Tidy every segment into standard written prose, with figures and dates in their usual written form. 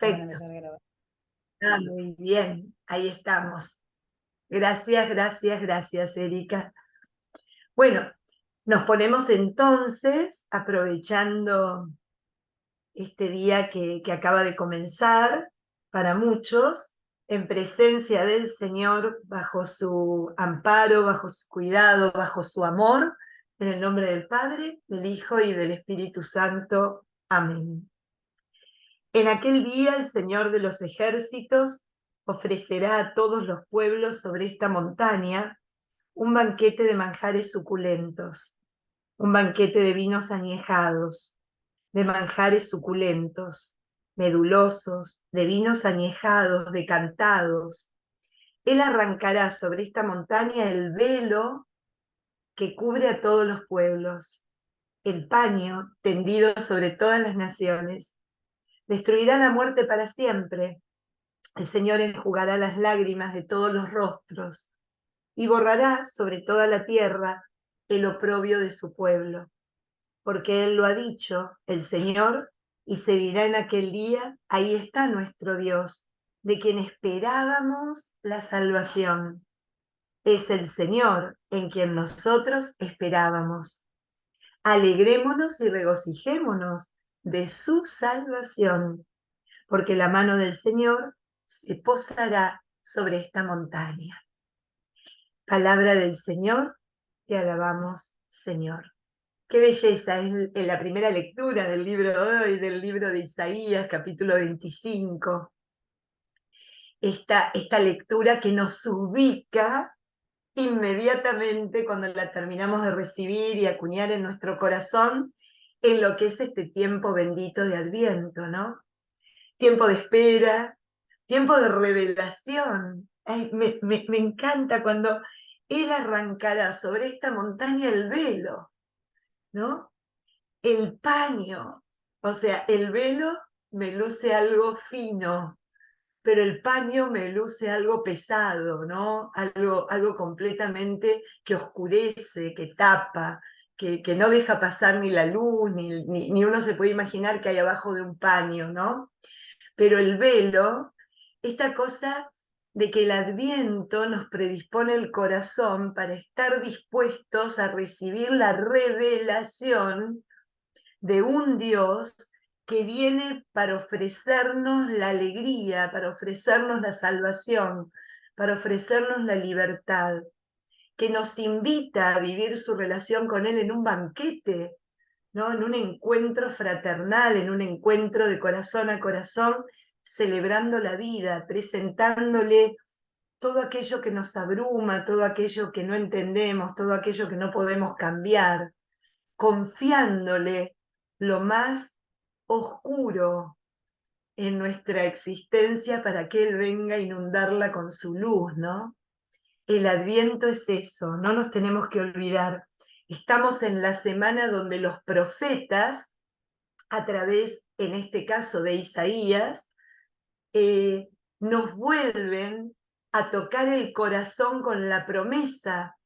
Van a Perfecto. empezar a grabar. Ah, muy bien, ahí estamos. Gracias, gracias, gracias, Erika. Bueno, nos ponemos entonces, aprovechando este día que acaba de comenzar, para muchos, en presencia del Señor, bajo su amparo, bajo su cuidado, bajo su amor, en el nombre del Padre, del Hijo y del Espíritu Santo. Amén. En aquel día el Señor de los ejércitos ofrecerá a todos los pueblos sobre esta montaña un banquete de manjares suculentos, un banquete de vinos añejados, de manjares suculentos, medulosos, de vinos añejados, decantados. Él arrancará sobre esta montaña el velo que cubre a todos los pueblos, el paño tendido sobre todas las naciones. Destruirá la muerte para siempre. El Señor enjugará las lágrimas de todos los rostros y borrará sobre toda la tierra el oprobio de su pueblo. Porque Él lo ha dicho, el Señor, y se dirá en aquel día, ahí está nuestro Dios, de quien esperábamos la salvación. Es el Señor en quien nosotros esperábamos. Alegrémonos y regocijémonos de su salvación, porque la mano del Señor se posará sobre esta montaña. Palabra del Señor, te alabamos, Señor. Qué belleza, es la primera lectura del libro de hoy, del libro de Isaías, capítulo 25. Esta lectura que nos ubica inmediatamente cuando la terminamos de recibir y acuñar en nuestro corazón en lo que es este tiempo bendito de Adviento, ¿no? Tiempo de espera, tiempo de revelación. Ay, me encanta cuando Él arrancará sobre esta montaña el velo, ¿no? El paño, o sea, el velo me luce algo fino, pero el paño me luce algo pesado, ¿no? Algo completamente que oscurece, que tapa, que no deja pasar ni la luz, ni uno se puede imaginar que hay abajo de un paño, ¿no? Pero el velo, esta cosa de que el Adviento nos predispone el corazón para estar dispuestos a recibir la revelación de un Dios que viene para ofrecernos la alegría, para ofrecernos la salvación, para ofrecernos la libertad, que nos invita a vivir su relación con Él en un banquete, ¿no? En un encuentro fraternal, en un encuentro de corazón a corazón, celebrando la vida, presentándole todo aquello que nos abruma, todo aquello que no entendemos, todo aquello que no podemos cambiar, confiándole lo más oscuro en nuestra existencia para que Él venga a inundarla con su luz, ¿no? El Adviento es eso, no nos tenemos que olvidar. Estamos en la semana donde los profetas, a través, en este caso, de Isaías, nos vuelven a tocar el corazón con la promesa,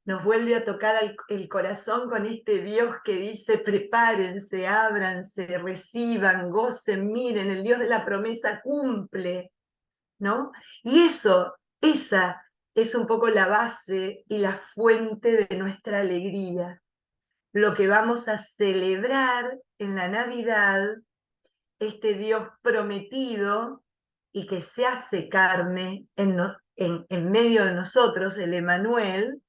nos vuelve a tocar el corazón con este Dios que dice: prepárense, ábranse, reciban, gocen, miren, el Dios de la promesa cumple, ¿no? Y esa es un poco la base y la fuente de nuestra alegría. Lo que vamos a celebrar en la Navidad, este Dios prometido y que se hace carne en medio de nosotros, el Emanuel,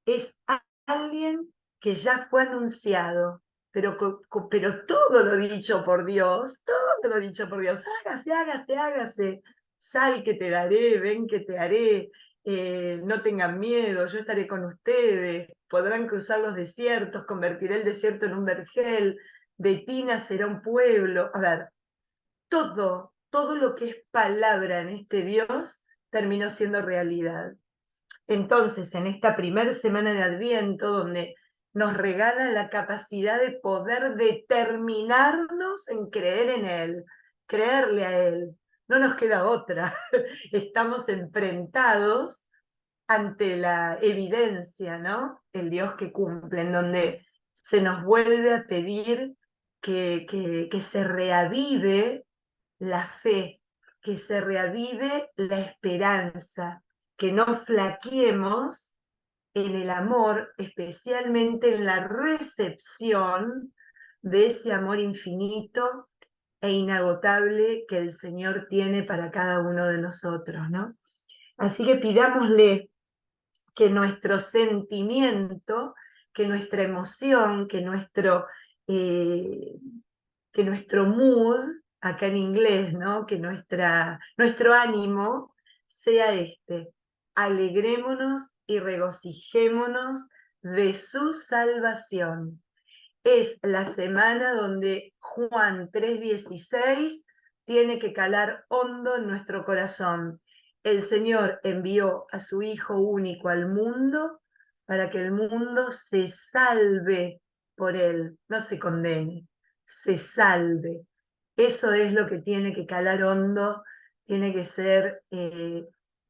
es alguien que ya fue anunciado, pero todo lo dicho por Dios, todo lo dicho por Dios, hágase, hágase, hágase, sal que te daré, ven que te haré, no tengan miedo, yo estaré con ustedes, podrán cruzar los desiertos, convertiré el desierto en un vergel, de ti nacerá un pueblo. A ver, todo lo que es palabra en este Dios terminó siendo realidad. Entonces, en esta primera semana de Adviento, donde nos regala la capacidad de poder determinarnos en creer en Él, creerle a Él, no nos queda otra. Estamos enfrentados ante la evidencia, ¿no? El Dios que cumple, en donde se nos vuelve a pedir que se reavive la fe, que se reavive la esperanza, que no flaqueemos en el amor, especialmente en la recepción de ese amor infinito e inagotable que el Señor tiene para cada uno de nosotros, ¿no? Así que pidámosle que nuestro sentimiento, que nuestra emoción, eh, que nuestro mood, acá en inglés, ¿no? Que nuestro ánimo sea este. Alegrémonos y regocijémonos de su salvación. Es la semana donde Juan 3:16 tiene que calar hondo en nuestro corazón. El Señor envió a su Hijo único al mundo para que el mundo se salve por él, no se condene, se salve. Eso es lo que tiene que calar hondo, tiene que ser,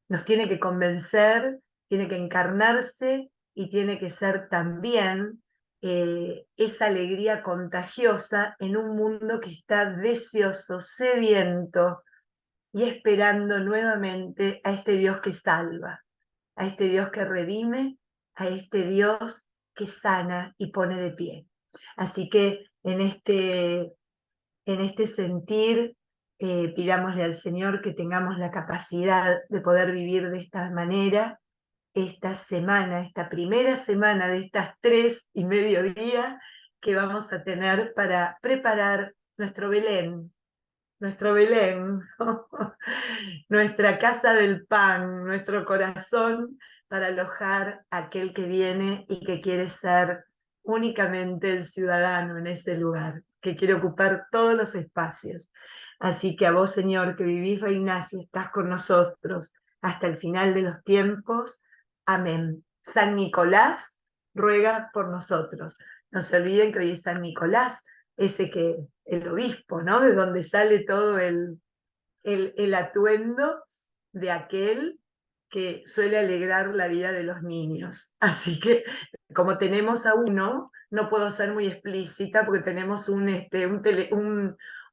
nos tiene que convencer, tiene que encarnarse y tiene que ser también esa alegría contagiosa en un mundo que está deseoso, sediento y esperando nuevamente a este Dios que salva, a este Dios que redime, a este Dios que sana y pone de pie. Así que en este sentir, pidámosle al Señor que tengamos la capacidad de poder vivir de esta manera esta semana, esta primera semana de estas 3,5 días que vamos a tener para preparar nuestro Belén, nuestra casa del pan, nuestro corazón para alojar a aquel que viene y que quiere ser únicamente el ciudadano en ese lugar, que quiere ocupar todos los espacios. Así que a vos, Señor, que vivís, reinás y estás con nosotros hasta el final de los tiempos. Amén. San Nicolás ruega por nosotros. No se olviden que hoy es San Nicolás, el obispo, ¿no? De donde sale todo el atuendo de aquel que suele alegrar la vida de los niños. Así que, como tenemos a uno, no puedo ser muy explícita porque tenemos un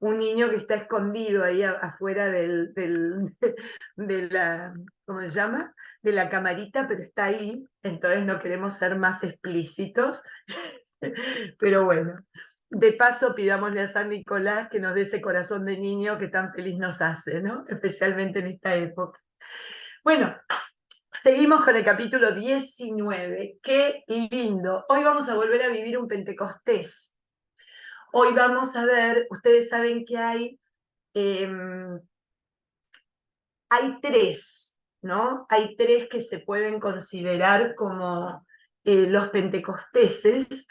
niño que está escondido ahí afuera de la, ¿cómo se llama? De la camarita, pero está ahí, entonces no queremos ser más explícitos. Pero bueno, de paso pidámosle a San Nicolás que nos dé ese corazón de niño que tan feliz nos hace, ¿no? Especialmente en esta época. Bueno, seguimos con el capítulo 19. ¡Qué lindo! Hoy vamos a volver a vivir un Pentecostés. Hoy vamos a ver, ustedes saben que hay tres, ¿no? Hay tres que se pueden considerar como los pentecosteses,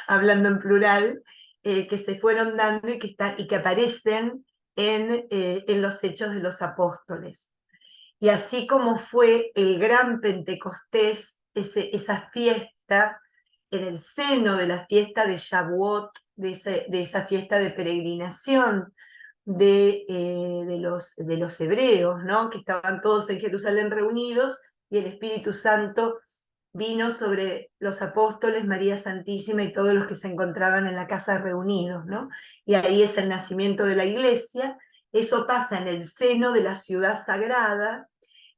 hablando en plural, que se fueron dando y que aparecen en los Hechos de los Apóstoles. Y así como fue el gran Pentecostés, esa fiesta, en el seno de la fiesta de Shavuot, de esa fiesta de peregrinación, de los hebreos, ¿no? Que estaban todos en Jerusalén reunidos y el Espíritu Santo vino sobre los apóstoles, María Santísima y todos los que se encontraban en la casa reunidos, ¿no? Y ahí es el nacimiento de la iglesia. Eso pasa en el seno de la ciudad sagrada,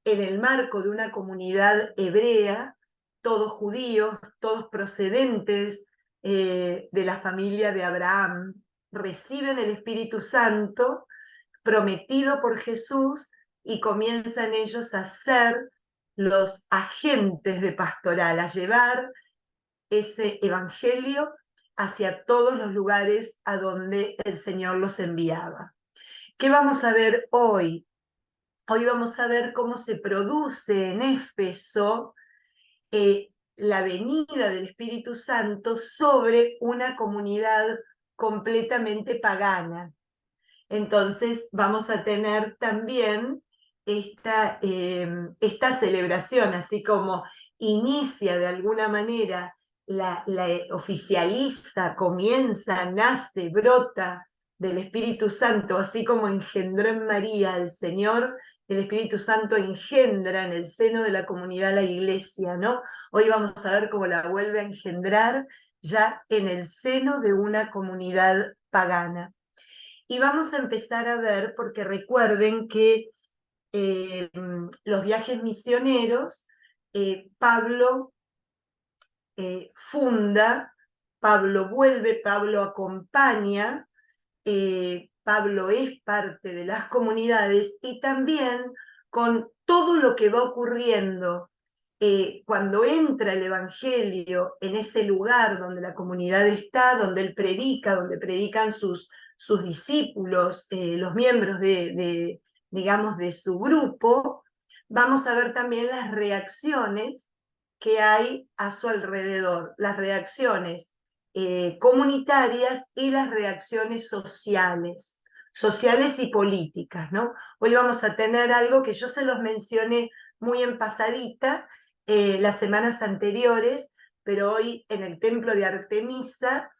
en el marco de una comunidad hebrea, todos judíos, todos procedentes de la familia de Abraham, reciben el Espíritu Santo prometido por Jesús y comienzan ellos a ser los agentes de pastoral, a llevar ese evangelio hacia todos los lugares a donde el Señor los enviaba. ¿Qué vamos a ver hoy? Hoy vamos a ver cómo se produce en Éfeso la venida del Espíritu Santo sobre una comunidad completamente pagana. Entonces vamos a tener también esta celebración, así como inicia de alguna manera, la oficializa, comienza, nace, brota del Espíritu Santo, así como engendró en María al Señor, el Espíritu Santo engendra en el seno de la comunidad la iglesia, ¿no? Hoy vamos a ver cómo la vuelve a engendrar ya en el seno de una comunidad pagana. Y vamos a empezar a ver, porque recuerden que los viajes misioneros, Pablo funda, Pablo vuelve, Pablo acompaña, Pablo es parte de las comunidades y también con todo lo que va ocurriendo cuando entra el Evangelio en ese lugar donde la comunidad está, donde él predica, donde predican sus discípulos, los miembros digamos, de su grupo, vamos a ver también las reacciones que hay a su alrededor, las reacciones comunitarias y las reacciones sociales y políticas, ¿no? Hoy vamos a tener algo que yo se los mencioné muy en pasadita las semanas anteriores, pero hoy en el templo de Artemisa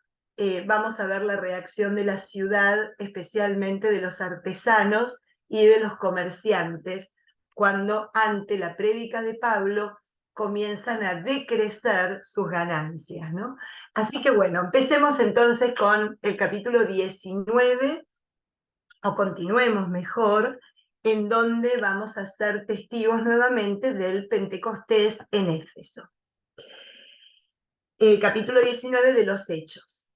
vamos a ver la reacción de la ciudad, especialmente de los artesanos y de los comerciantes, cuando ante la prédica de Pablo comienzan a decrecer sus ganancias, ¿no? Así que bueno, empecemos entonces con el capítulo 19, o continuemos mejor, en donde vamos a ser testigos nuevamente del Pentecostés en Éfeso. Capítulo 19 de los Hechos.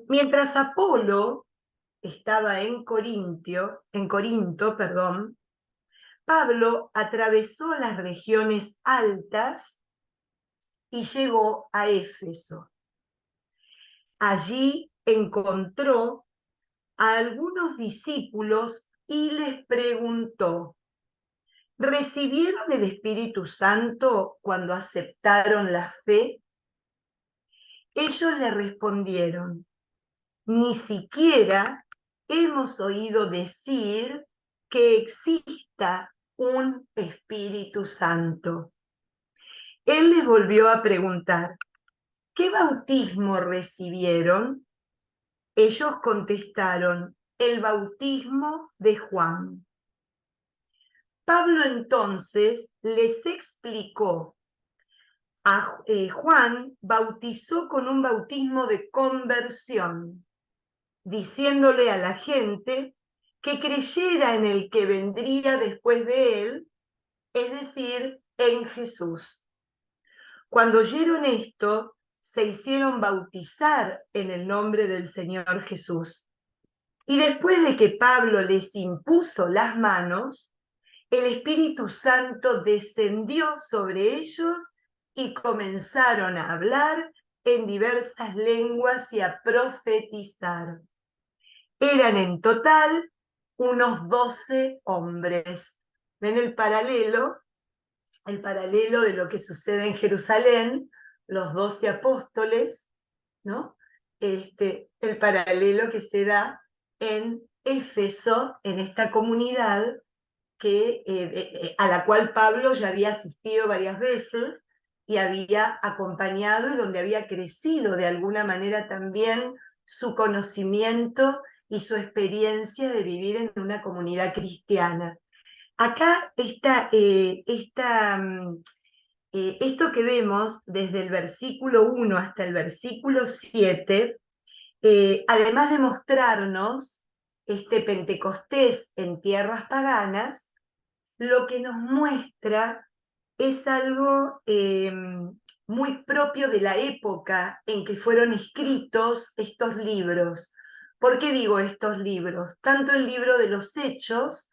Mientras Apolo estaba en Corinto, Pablo atravesó las regiones altas y llegó a Éfeso. Allí encontró a algunos discípulos y les preguntó: ¿recibieron el Espíritu Santo cuando aceptaron la fe? Ellos le respondieron: ni siquiera hemos oído decir que exista un Espíritu Santo. Él les volvió a preguntar: ¿qué bautismo recibieron? Ellos contestaron: el bautismo de Juan. Pablo entonces les explicó: Juan bautizó con un bautismo de conversión, diciéndole a la gente que creyera en el que vendría después de él, es decir, en Jesús. Cuando oyeron esto, se hicieron bautizar en el nombre del Señor Jesús. Y después de que Pablo les impuso las manos, el Espíritu Santo descendió sobre ellos y comenzaron a hablar en diversas lenguas y a profetizar. Eran en total unos 12 hombres. ¿Ven el paralelo? El paralelo de lo que sucede en Jerusalén, los 12 apóstoles, ¿no? El paralelo que se da en Éfeso, en esta comunidad a la cual Pablo ya había asistido varias veces y había acompañado y donde había crecido de alguna manera también su conocimiento y su experiencia de vivir en una comunidad cristiana. Acá está esto que vemos desde el versículo 1 hasta el versículo 7, además de mostrarnos este Pentecostés en tierras paganas, lo que nos muestra es algo muy propio de la época en que fueron escritos estos libros. ¿Por qué digo estos libros? Tanto el libro de los Hechos,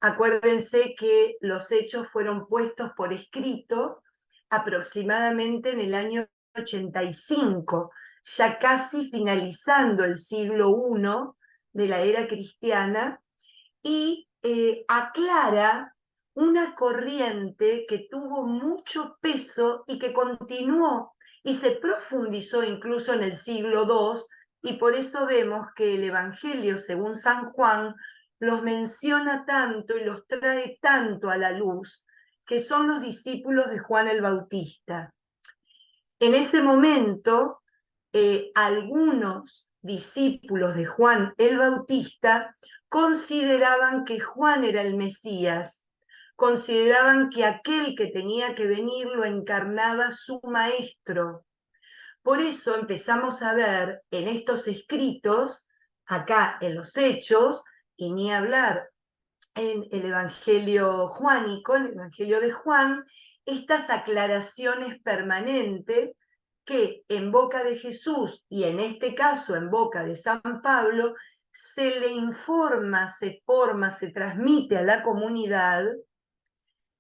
acuérdense que los Hechos fueron puestos por escrito aproximadamente en el año 85, ya casi finalizando el siglo I de la era cristiana, y aclara una corriente que tuvo mucho peso y que continuó y se profundizó incluso en el siglo II, y por eso vemos que el Evangelio según San Juan los menciona tanto y los trae tanto a la luz, que son los discípulos de Juan el Bautista. En ese momento, algunos discípulos de Juan el Bautista consideraban que Juan era el Mesías, consideraban que aquel que tenía que venir lo encarnaba su maestro. Por eso empezamos a ver en estos escritos acá en los Hechos, y ni hablar en el Evangelio juánico, el Evangelio de Juan, estas aclaraciones permanentes que en boca de Jesús y en este caso en boca de San Pablo, se le informa, se forma, se transmite a la comunidad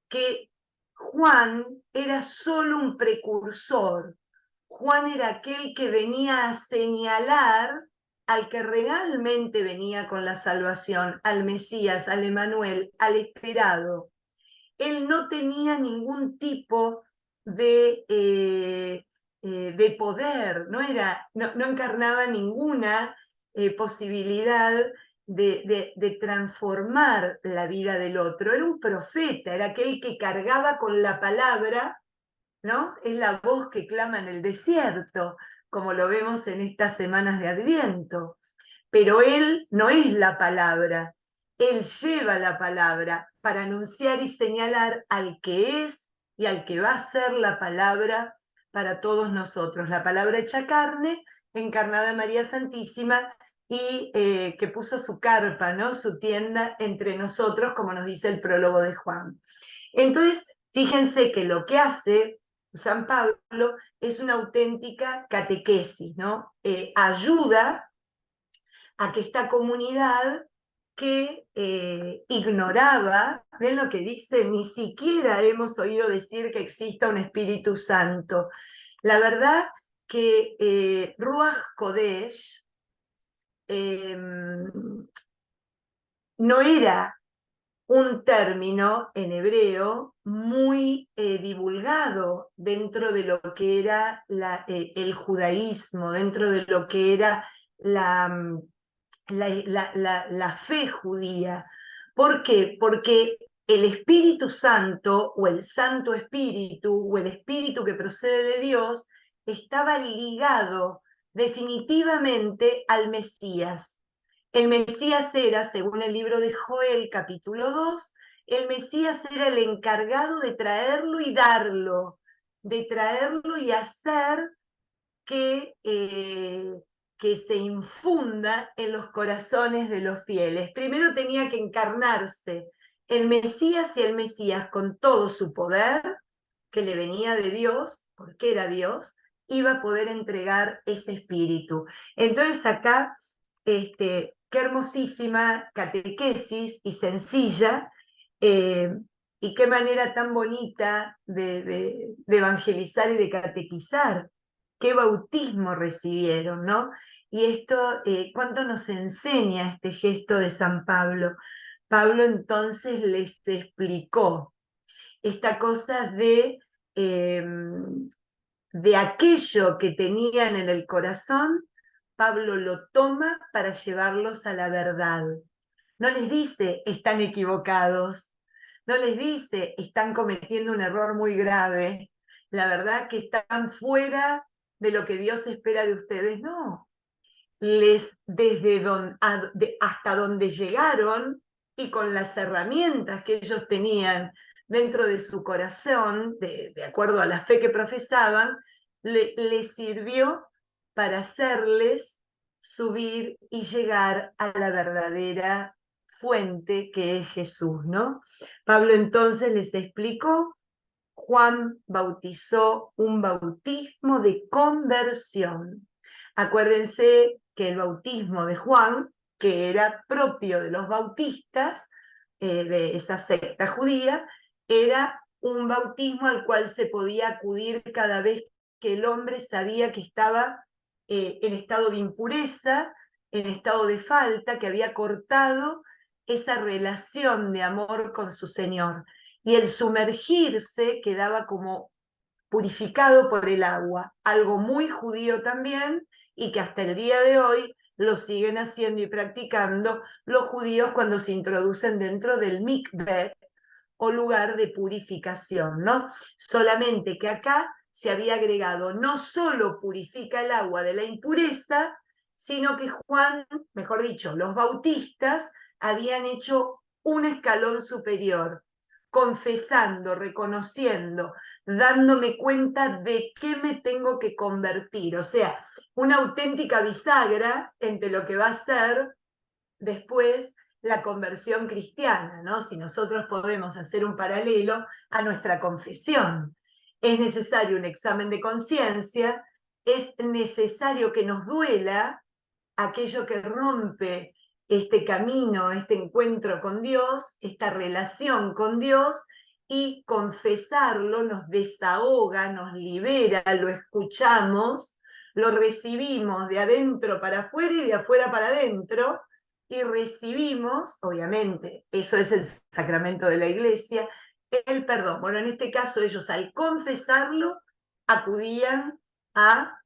que Juan era solo un precursor. Juan era aquel que venía a señalar al que realmente venía con la salvación, al Mesías, al Emanuel, al esperado. Él no tenía ningún tipo de poder, no encarnaba ninguna posibilidad de transformar la vida del otro. Era un profeta, era aquel que cargaba con la palabra, ¿no? Es la voz que clama en el desierto, como lo vemos en estas semanas de Adviento. Pero él no es la palabra, él lleva la palabra para anunciar y señalar al que es y al que va a ser la palabra para todos nosotros. La palabra hecha carne, encarnada en María Santísima, y que puso su carpa, ¿no? Su tienda entre nosotros, como nos dice el prólogo de Juan. Entonces, fíjense que lo que hace San Pablo es una auténtica catequesis, ¿no? Ayuda a que esta comunidad que ignoraba, ven lo que dice, ni siquiera hemos oído decir que exista un Espíritu Santo. La verdad que Ruach Kodesh no era un término en hebreo muy divulgado dentro de lo que era el judaísmo, dentro de lo que era la fe judía. ¿Por qué? Porque el Espíritu Santo o el Santo Espíritu o el Espíritu que procede de Dios estaba ligado definitivamente al Mesías. El Mesías era, según el libro de Joel, capítulo 2, el Mesías era el encargado de traerlo y darlo, de traerlo y hacer que se infunda en los corazones de los fieles. Primero tenía que encarnarse el Mesías, y el Mesías con todo su poder, que le venía de Dios, porque era Dios, iba a poder entregar ese espíritu. Entonces acá, qué hermosísima catequesis y sencilla, eh, y qué manera tan bonita de evangelizar y de catequizar, qué bautismo recibieron, ¿no? Y esto, ¿cuánto nos enseña este gesto de San Pablo? Pablo entonces les explicó esta cosa eh, de aquello que tenían en el corazón. Pablo lo toma para llevarlos a la verdad. No les dice, están equivocados. No les dice, están cometiendo un error muy grave. La verdad que están fuera de lo que Dios espera de ustedes. No. Hasta donde llegaron y con las herramientas que ellos tenían dentro de su corazón, de acuerdo a la fe que profesaban, les sirvió para hacerles subir y llegar a la verdadera fuente que es Jesús, ¿no? Pablo entonces les explicó, Juan bautizó un bautismo de conversión. Acuérdense que el bautismo de Juan, que era propio de los bautistas, de esa secta judía, era un bautismo al cual se podía acudir cada vez que el hombre sabía que estaba en estado de impureza, en estado de falta, que había cortado esa relación de amor con su Señor. Y el sumergirse quedaba como purificado por el agua, algo muy judío también, y que hasta el día de hoy lo siguen haciendo y practicando los judíos cuando se introducen dentro del mikveh o lugar de purificación, ¿no? Solamente que acá se había agregado, no solo purifica el agua de la impureza, sino que Juan, mejor dicho, los bautistas habían hecho un escalón superior. confesando, reconociendo, dándome cuenta de qué me tengo que convertir. O sea, una auténtica bisagra entre lo que va a ser después la conversión cristiana, ¿no? Si nosotros podemos hacer un paralelo a nuestra confesión. Es necesario un examen de conciencia, es necesario que nos duela aquello que rompe este camino, este encuentro con Dios, esta relación con Dios, y confesarlo nos desahoga, nos libera, lo escuchamos, lo recibimos de adentro para afuera y de afuera para adentro, y recibimos, obviamente, eso es el sacramento de la iglesia, el perdón. Bueno, en este caso ellos al confesarlo acudían a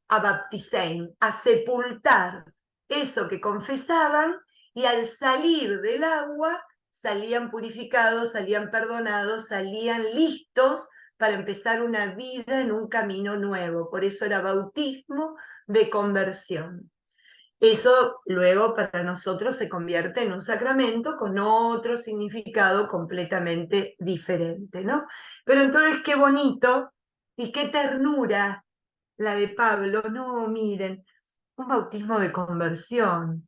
baptisein, a sepultar eso que confesaban, y al salir del agua salían purificados, salían perdonados, salían listos para empezar una vida en un camino nuevo. Por eso era bautismo de conversión. Eso luego para nosotros se convierte en un sacramento con otro significado completamente diferente, ¿no? Pero entonces qué bonito y qué ternura la de Pablo. No, miren, un bautismo de conversión,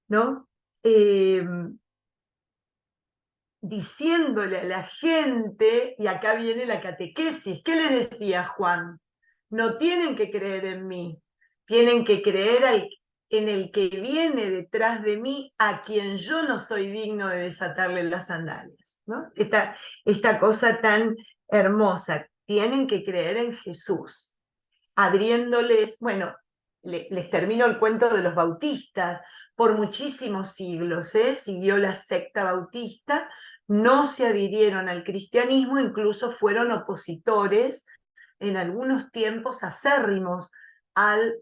¿no? Diciéndole a la gente, y acá viene la catequesis, ¿qué le decía Juan? No tienen que creer en mí, tienen que creer en el que viene detrás de mí, a quien yo no soy digno de desatarle las sandalias, ¿no? Esta cosa tan hermosa, tienen que creer en Jesús, abriéndoles, bueno, les termino el cuento de los bautistas. Por muchísimos siglos siguió la secta bautista, no se adhirieron al cristianismo, incluso fueron opositores en algunos tiempos acérrimos al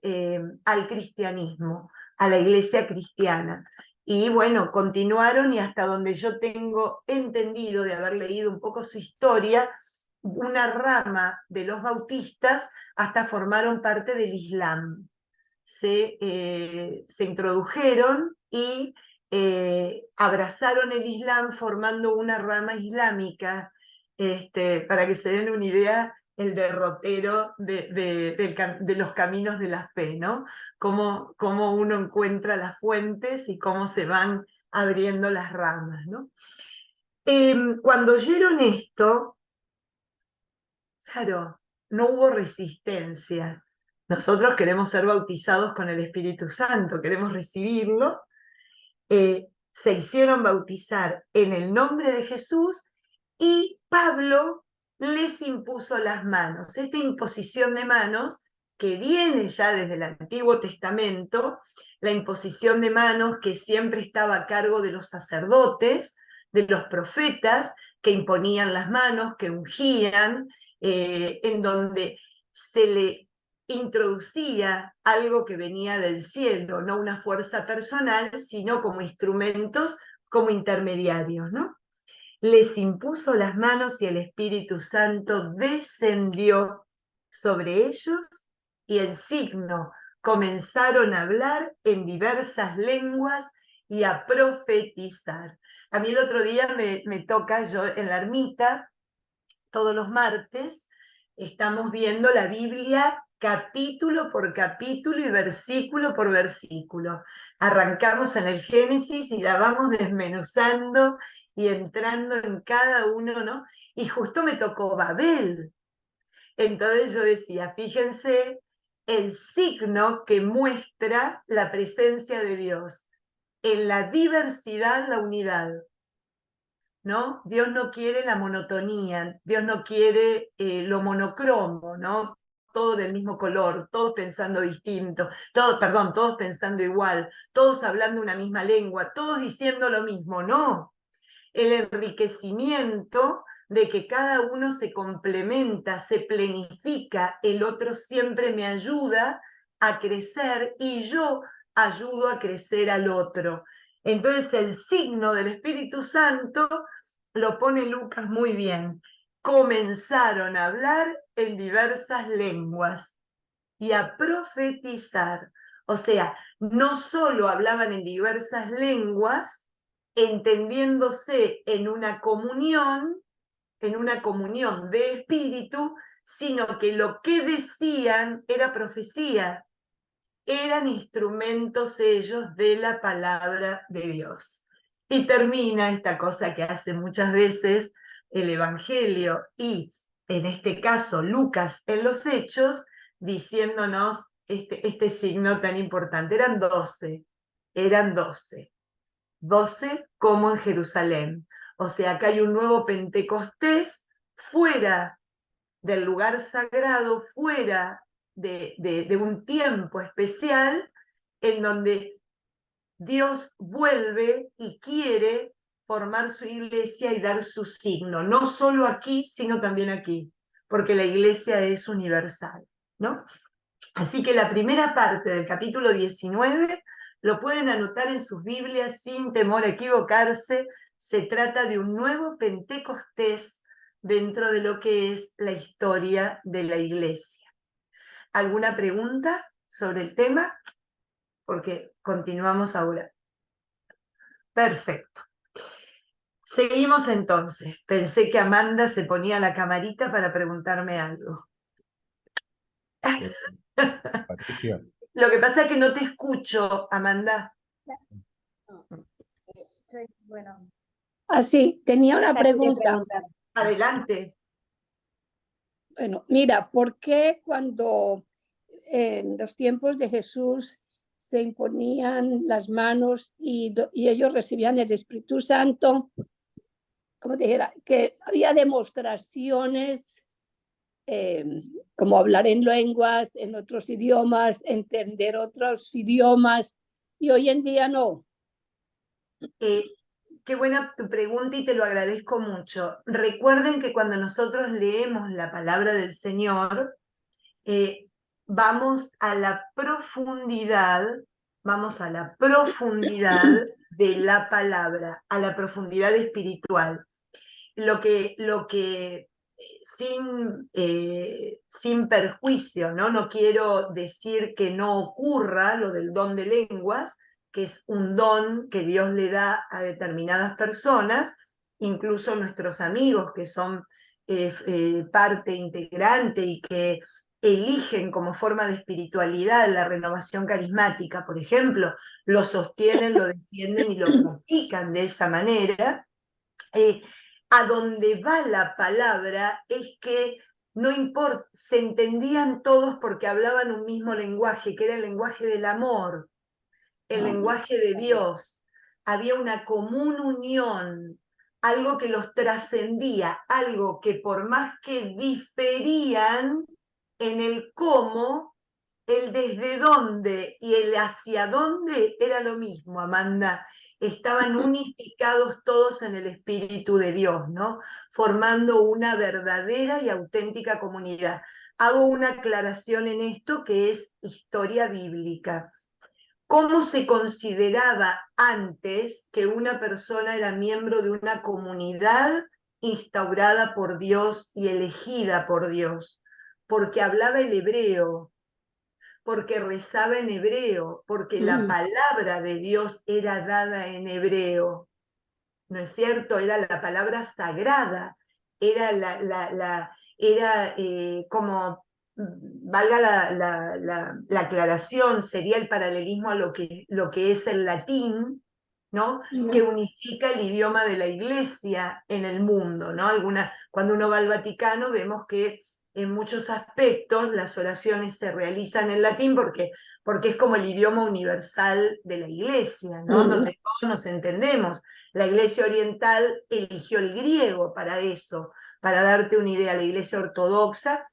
cristianismo, a la iglesia cristiana. Y bueno, continuaron, y hasta donde yo tengo entendido de haber leído un poco su historia, una rama de los bautistas hasta formaron parte del Islam. Se introdujeron y abrazaron el Islam formando una rama islámica, para que se den una idea el derrotero de los caminos de la fe, ¿no? Cómo uno encuentra las fuentes y cómo se van abriendo las ramas, ¿no? Cuando oyeron esto, claro, no hubo resistencia. Nosotros queremos ser bautizados con el Espíritu Santo, queremos recibirlo. Se hicieron bautizar en el nombre de Jesús, y Pablo les impuso las manos. Esta imposición de manos, que viene ya desde el Antiguo Testamento, la imposición de manos que siempre estaba a cargo de los sacerdotes, de los profetas, que imponían las manos, que ungían, en donde se le introducía algo que venía del cielo, no una fuerza personal, sino como instrumentos, como intermediarios, ¿no? Les impuso las manos y el Espíritu Santo descendió sobre ellos, y el signo comenzaron a hablar en diversas lenguas y a profetizar. A mí el otro día me toca, yo en la ermita, todos los martes, estamos viendo la Biblia capítulo por capítulo y versículo por versículo. Arrancamos en el Génesis y la vamos desmenuzando y entrando en cada uno, ¿no? Y justo me tocó Babel. Entonces yo decía, fíjense el signo que muestra la presencia de Dios. En la diversidad, la unidad, ¿no? Dios no quiere la monotonía, Dios no quiere lo monocromo, ¿no? Todo del mismo color, todos pensando distinto, todos pensando igual, todos hablando una misma lengua, todos diciendo lo mismo, no. El enriquecimiento de que cada uno se complementa, se plenifica, el otro siempre me ayuda a crecer y yo ayudo a crecer al otro. Entonces el signo del Espíritu Santo lo pone Lucas muy bien. Comenzaron a hablar en diversas lenguas y a profetizar. O sea, no solo hablaban en diversas lenguas, entendiéndose en una comunión de espíritu, sino que lo que decían era profecía, eran instrumentos ellos de la palabra de Dios. Y termina esta cosa que hace muchas veces el Evangelio y en este caso Lucas en los Hechos, diciéndonos este signo tan importante. Eran 12 como en Jerusalén. O sea, acá hay un nuevo Pentecostés fuera del lugar sagrado, fuera de un tiempo especial en donde Dios vuelve y quiere formar su iglesia y dar su signo, no solo aquí, sino también aquí, porque la iglesia es universal, ¿no? Así que la primera parte del capítulo 19 lo pueden anotar en sus Biblias sin temor a equivocarse. Se trata de un nuevo Pentecostés dentro de lo que es la historia de la iglesia. ¿Alguna pregunta sobre el tema? Porque continuamos ahora. Perfecto. Seguimos entonces. Pensé que Amanda se ponía la camarita para preguntarme algo. Patricia. Lo que pasa es que no te escucho, Amanda. Bueno. Así, tenía una pregunta. Adelante. Bueno, mira, ¿por qué cuando en los tiempos de Jesús se imponían las manos y ellos recibían el Espíritu Santo, como te dijera, que había demostraciones como hablar en lenguas, en otros idiomas, entender otros idiomas, y hoy en día no? Qué buena tu pregunta y te lo agradezco mucho. Recuerden que cuando nosotros leemos la palabra del Señor, vamos a la profundidad de la palabra, a la profundidad espiritual. Lo que sin perjuicio, ¿no? No quiero decir que no ocurra lo del don de lenguas, que es un don que Dios le da a determinadas personas, incluso nuestros amigos que son parte integrante y que eligen como forma de espiritualidad la renovación carismática, por ejemplo, lo sostienen, lo defienden y lo practican de esa manera. A donde va la palabra es que no importa, se entendían todos porque hablaban un mismo lenguaje, que era el lenguaje del amor, el lenguaje de Dios. Había una común unión, algo que los trascendía, algo que por más que diferían en el cómo, el desde dónde y el hacia dónde era lo mismo, Amanda. Estaban unificados todos en el Espíritu de Dios, ¿no? Formando una verdadera y auténtica comunidad. Hago una aclaración en esto que es historia bíblica. ¿Cómo se consideraba antes que una persona era miembro de una comunidad instaurada por Dios y elegida por Dios? Porque hablaba el hebreo, porque rezaba en hebreo, porque la palabra de Dios era dada en hebreo, ¿no es cierto? Era la palabra sagrada, era como, valga la aclaración, sería el paralelismo a lo que es el latín, ¿no? Que unifica el idioma de la iglesia en el mundo, ¿no? Cuando uno va al Vaticano vemos que en muchos aspectos las oraciones se realizan en latín porque es como el idioma universal de la iglesia, ¿no? Donde todos nos entendemos. La iglesia oriental eligió el griego para eso, para darte una idea. La iglesia ortodoxa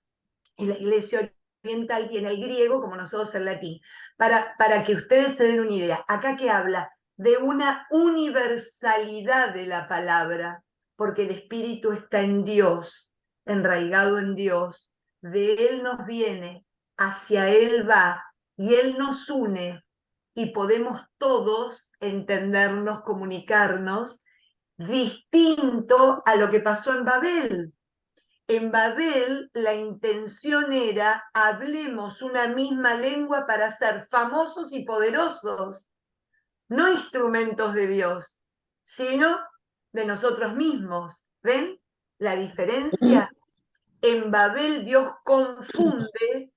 y la iglesia oriental tiene el griego como nosotros el latín. Para que ustedes se den una idea, acá que habla de una universalidad de la palabra, porque el Espíritu está en Dios, enraigado en Dios, de Él nos viene, hacia Él va, y Él nos une, y podemos todos entendernos, comunicarnos, distinto a lo que pasó en Babel. En Babel la intención era hablemos una misma lengua para ser famosos y poderosos, no instrumentos de Dios, sino de nosotros mismos. ¿Ven la diferencia? En Babel Dios confunde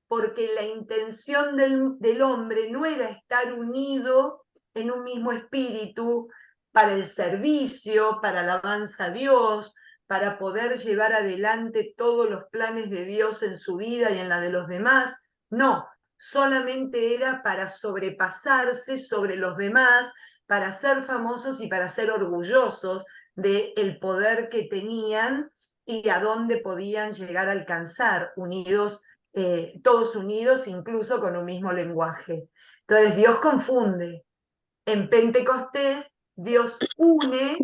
porque la intención del hombre no era estar unido en un mismo espíritu para el servicio, para alabanza a Dios, para poder llevar adelante todos los planes de Dios en su vida y en la de los demás. No, solamente era para sobrepasarse sobre los demás, para ser famosos y para ser orgullosos del poder que tenían y a dónde podían llegar a alcanzar, unidos, todos unidos, incluso con un mismo lenguaje. Entonces Dios confunde. En Pentecostés, Dios une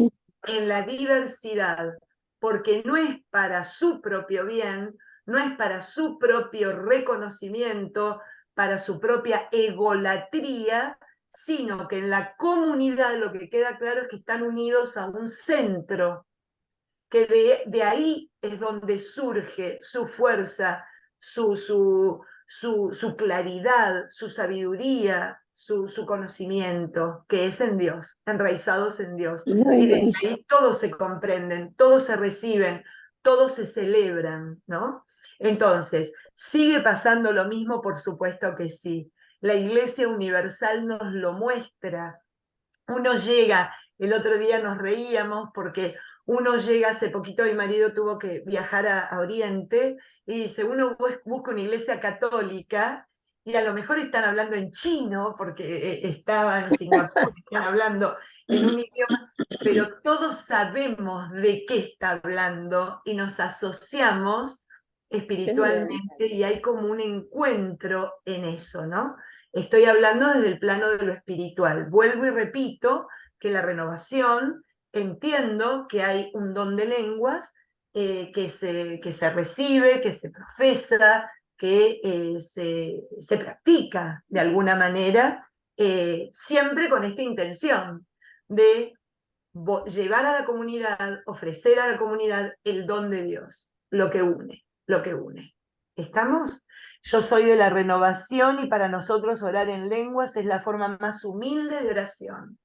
en la diversidad, porque no es para su propio bien, no es para su propio reconocimiento, para su propia egolatría, sino que en la comunidad lo que queda claro es que están unidos a un centro, que de ahí es donde surge su fuerza, su claridad, su sabiduría, su conocimiento, que es en Dios, enraizados en Dios. Muy Y desde bien. ahí todos se comprenden, todos se reciben, todos se celebran, ¿no? Entonces, ¿sigue pasando lo mismo? Por supuesto que sí. La Iglesia Universal nos lo muestra. Uno llega, el otro día nos reíamos porque uno llega, hace poquito mi marido tuvo que viajar a Oriente y dice, uno busca una iglesia católica y a lo mejor están hablando en chino porque estaba en Singapur, están hablando en un idioma, pero todos sabemos de qué está hablando y nos asociamos espiritualmente y hay como un encuentro en eso, ¿no? Estoy hablando desde el plano de lo espiritual. Vuelvo y repito que la renovación, entiendo que hay un don de lenguas que se recibe, que se profesa, que se practica de alguna manera, siempre con esta intención de llevar a la comunidad, ofrecer a la comunidad el don de Dios, lo que une, lo que une. ¿Estamos? Yo soy de la renovación y para nosotros orar en lenguas es la forma más humilde de oración.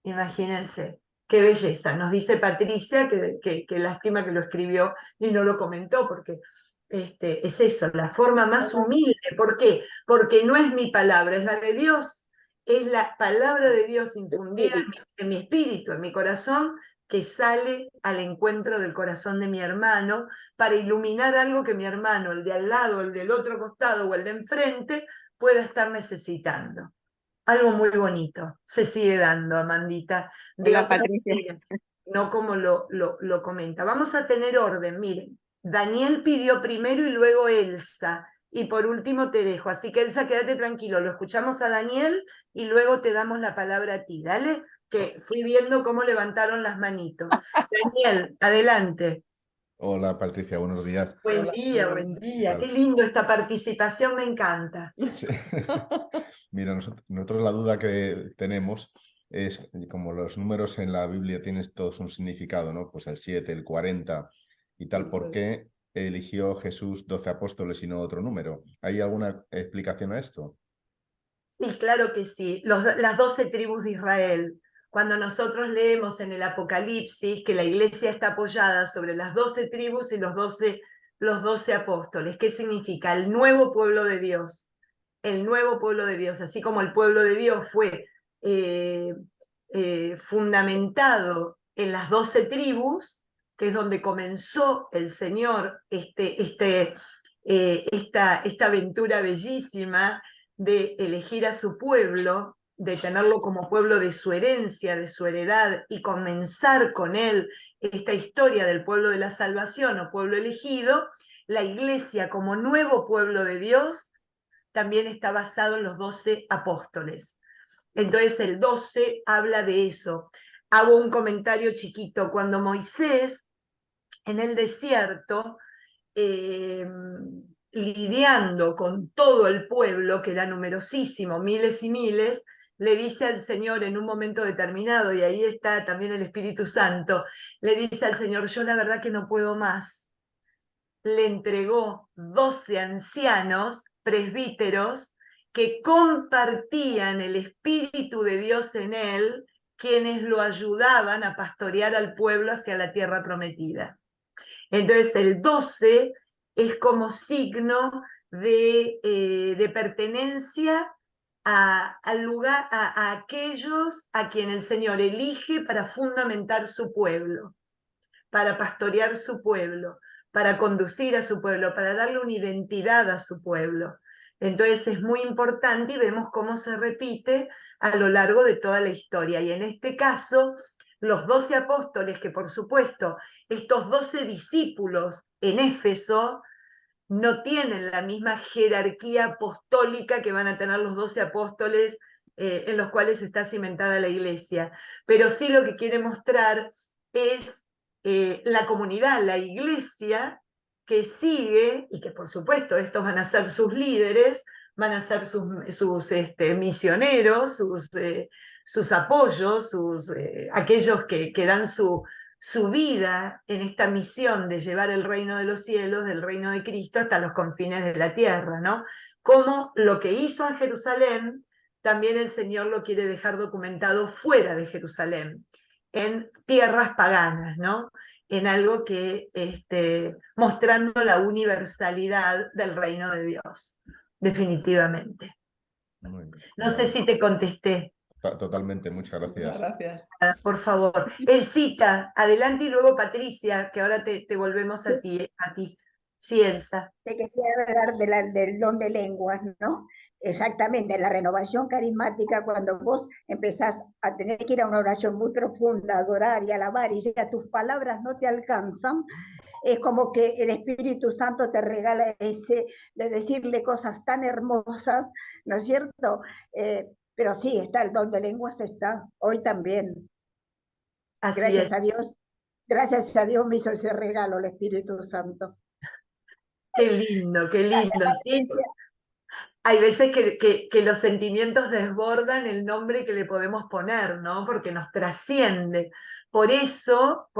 Imagínense, qué belleza. Nos dice Patricia que lástima que lo escribió y no lo comentó porque es eso, la forma más humilde. ¿Por qué? Porque no es mi palabra, es la de Dios. Es la palabra de Dios infundida en mi espíritu, en mi corazón, que sale al encuentro del corazón de mi hermano para iluminar algo que mi hermano, el de al lado, el del otro costado o el de enfrente, pueda estar necesitando. Algo muy bonito se sigue dando, Amandita, de Hola, otra Patricia. manera, no como lo comenta. Vamos a tener orden, miren. Daniel pidió primero y luego Elsa. Y por último te dejo. Así que Elsa, quédate tranquilo. Lo escuchamos a Daniel y luego te damos la palabra a ti. Dale, que fui viendo cómo levantaron las manitos. Daniel, adelante. Hola Patricia, buenos días. Buen día, buen ¿Qué día. Qué tal? lindo esta participación, me encanta. Sí. Mira, nosotros la duda que tenemos es, como los números en la Biblia tienen todos un significado, ¿no? Pues el 7, el 40 y tal, ¿por qué eligió Jesús 12 apóstoles y no otro número? ¿Hay alguna explicación a esto? Sí, claro que sí. Las 12 tribus de Israel. Cuando nosotros leemos en el Apocalipsis que la iglesia está apoyada sobre las 12 tribus y los 12 apóstoles, ¿qué significa? El nuevo pueblo de Dios. El nuevo pueblo de Dios, así como el pueblo de Dios fue eh, fundamentado en las 12 tribus, que es donde comenzó el Señor esta aventura bellísima de elegir a su pueblo, de tenerlo como pueblo de su herencia, de su heredad, y comenzar con él esta historia del pueblo de la salvación o pueblo elegido, la iglesia como nuevo pueblo de Dios también está basado en los 12 apóstoles. Entonces el 12 habla de eso. Hago un comentario chiquito. Cuando Moisés en el desierto eh, lidiando con todo el pueblo, que era numerosísimo, miles y miles, le dice al Señor en un momento determinado, y ahí está también el Espíritu Santo, le dice al Señor, yo la verdad que no puedo más. Le entregó 12 ancianos, presbíteros, que compartían el Espíritu de Dios en él, quienes lo ayudaban a pastorear al pueblo hacia la tierra prometida. Entonces el 12 es como signo de pertenencia al lugar, a aquellos a quienes el Señor elige para fundamentar su pueblo, para pastorear su pueblo, para conducir a su pueblo, para darle una identidad a su pueblo. Entonces es muy importante y vemos cómo se repite a lo largo de toda la historia. Y en este caso, los 12 apóstoles, que por supuesto, estos 12 discípulos en Éfeso no tienen la misma jerarquía apostólica que van a tener los 12 apóstoles en los cuales está cimentada la iglesia. Pero sí lo que quiere mostrar es la comunidad, la iglesia que sigue, y que por supuesto estos van a ser sus líderes, van a ser sus misioneros, sus apoyos, aquellos que dan su vida en esta misión de llevar el reino de los cielos, del reino de Cristo, hasta los confines de la tierra, ¿no? Como lo que hizo en Jerusalén, también el Señor lo quiere dejar documentado fuera de Jerusalén, en tierras paganas, ¿no? En algo que, mostrando la universalidad del reino de Dios, definitivamente. No sé si te contesté. Totalmente, muchas gracias. Muchas gracias. Por favor. Elcita, adelante y luego Patricia, que ahora te volvemos a ti. Sí, Elsa. Te quería hablar del don de lenguas, ¿no? Exactamente, la renovación carismática, cuando vos empezás a tener que ir a una oración muy profunda, adorar y alabar, y ya tus palabras no te alcanzan, es como que el Espíritu Santo te regala ese de decirle cosas tan hermosas, ¿no es cierto? Pero sí, está el don de lenguas, está hoy también. Así gracias es. a Dios me hizo ese regalo el Espíritu Santo. Qué lindo, qué lindo. Sí, hay veces que los sentimientos desbordan el nombre que le podemos poner, ¿no? Porque nos trasciende. Por eso,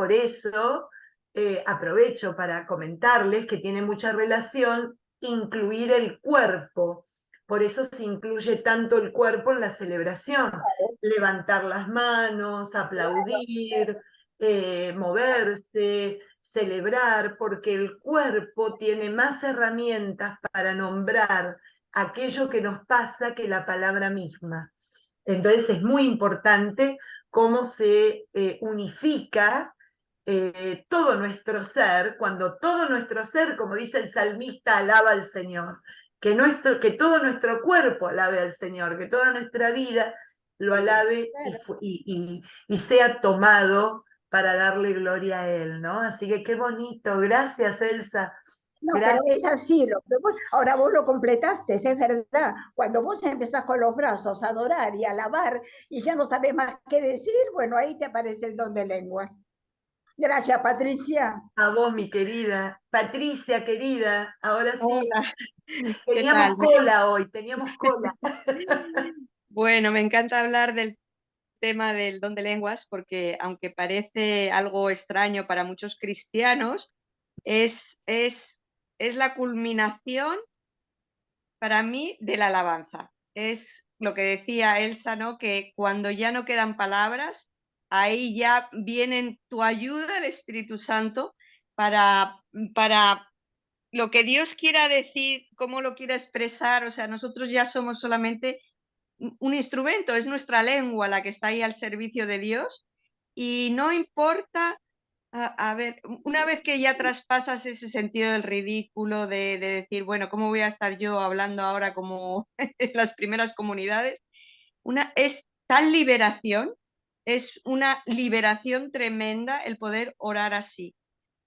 aprovecho para comentarles que tiene mucha relación incluir el cuerpo. Por eso se incluye tanto el cuerpo en la celebración. Levantar las manos, aplaudir, moverse, celebrar, porque el cuerpo tiene más herramientas para nombrar aquello que nos pasa que la palabra misma. Entonces es muy importante cómo se unifica todo nuestro ser, cuando todo nuestro ser, como dice el salmista, alaba al Señor, que todo nuestro cuerpo alabe al Señor, que toda nuestra vida lo alabe y sea tomado para darle gloria a Él, ¿no? Así que qué bonito, gracias Elsa. No, pero es así, ahora vos lo completaste, es verdad. Cuando vos empezás con los brazos a adorar y a alabar y ya no sabés más qué decir, bueno, ahí te aparece el don de lenguas. Gracias, Patricia. A vos, mi querida. Patricia, querida, ahora sí. Hola. Teníamos cola hoy, teníamos cola. Bueno, me encanta hablar del tema del don de lenguas porque aunque parece algo extraño para muchos cristianos, es la culminación para mí de la alabanza. Es lo que decía Elsa, ¿no? Que cuando ya no quedan palabras, ahí ya viene en tu ayuda el Espíritu Santo para lo que Dios quiera decir, cómo lo quiera expresar. O sea, nosotros ya somos solamente un instrumento, es nuestra lengua la que está ahí al servicio de Dios, y no importa. A ver, una vez que ya traspasas ese sentido del ridículo, de decir, bueno, ¿cómo voy a estar yo hablando ahora como en las primeras comunidades? Es tal liberación, es una liberación tremenda el poder orar así.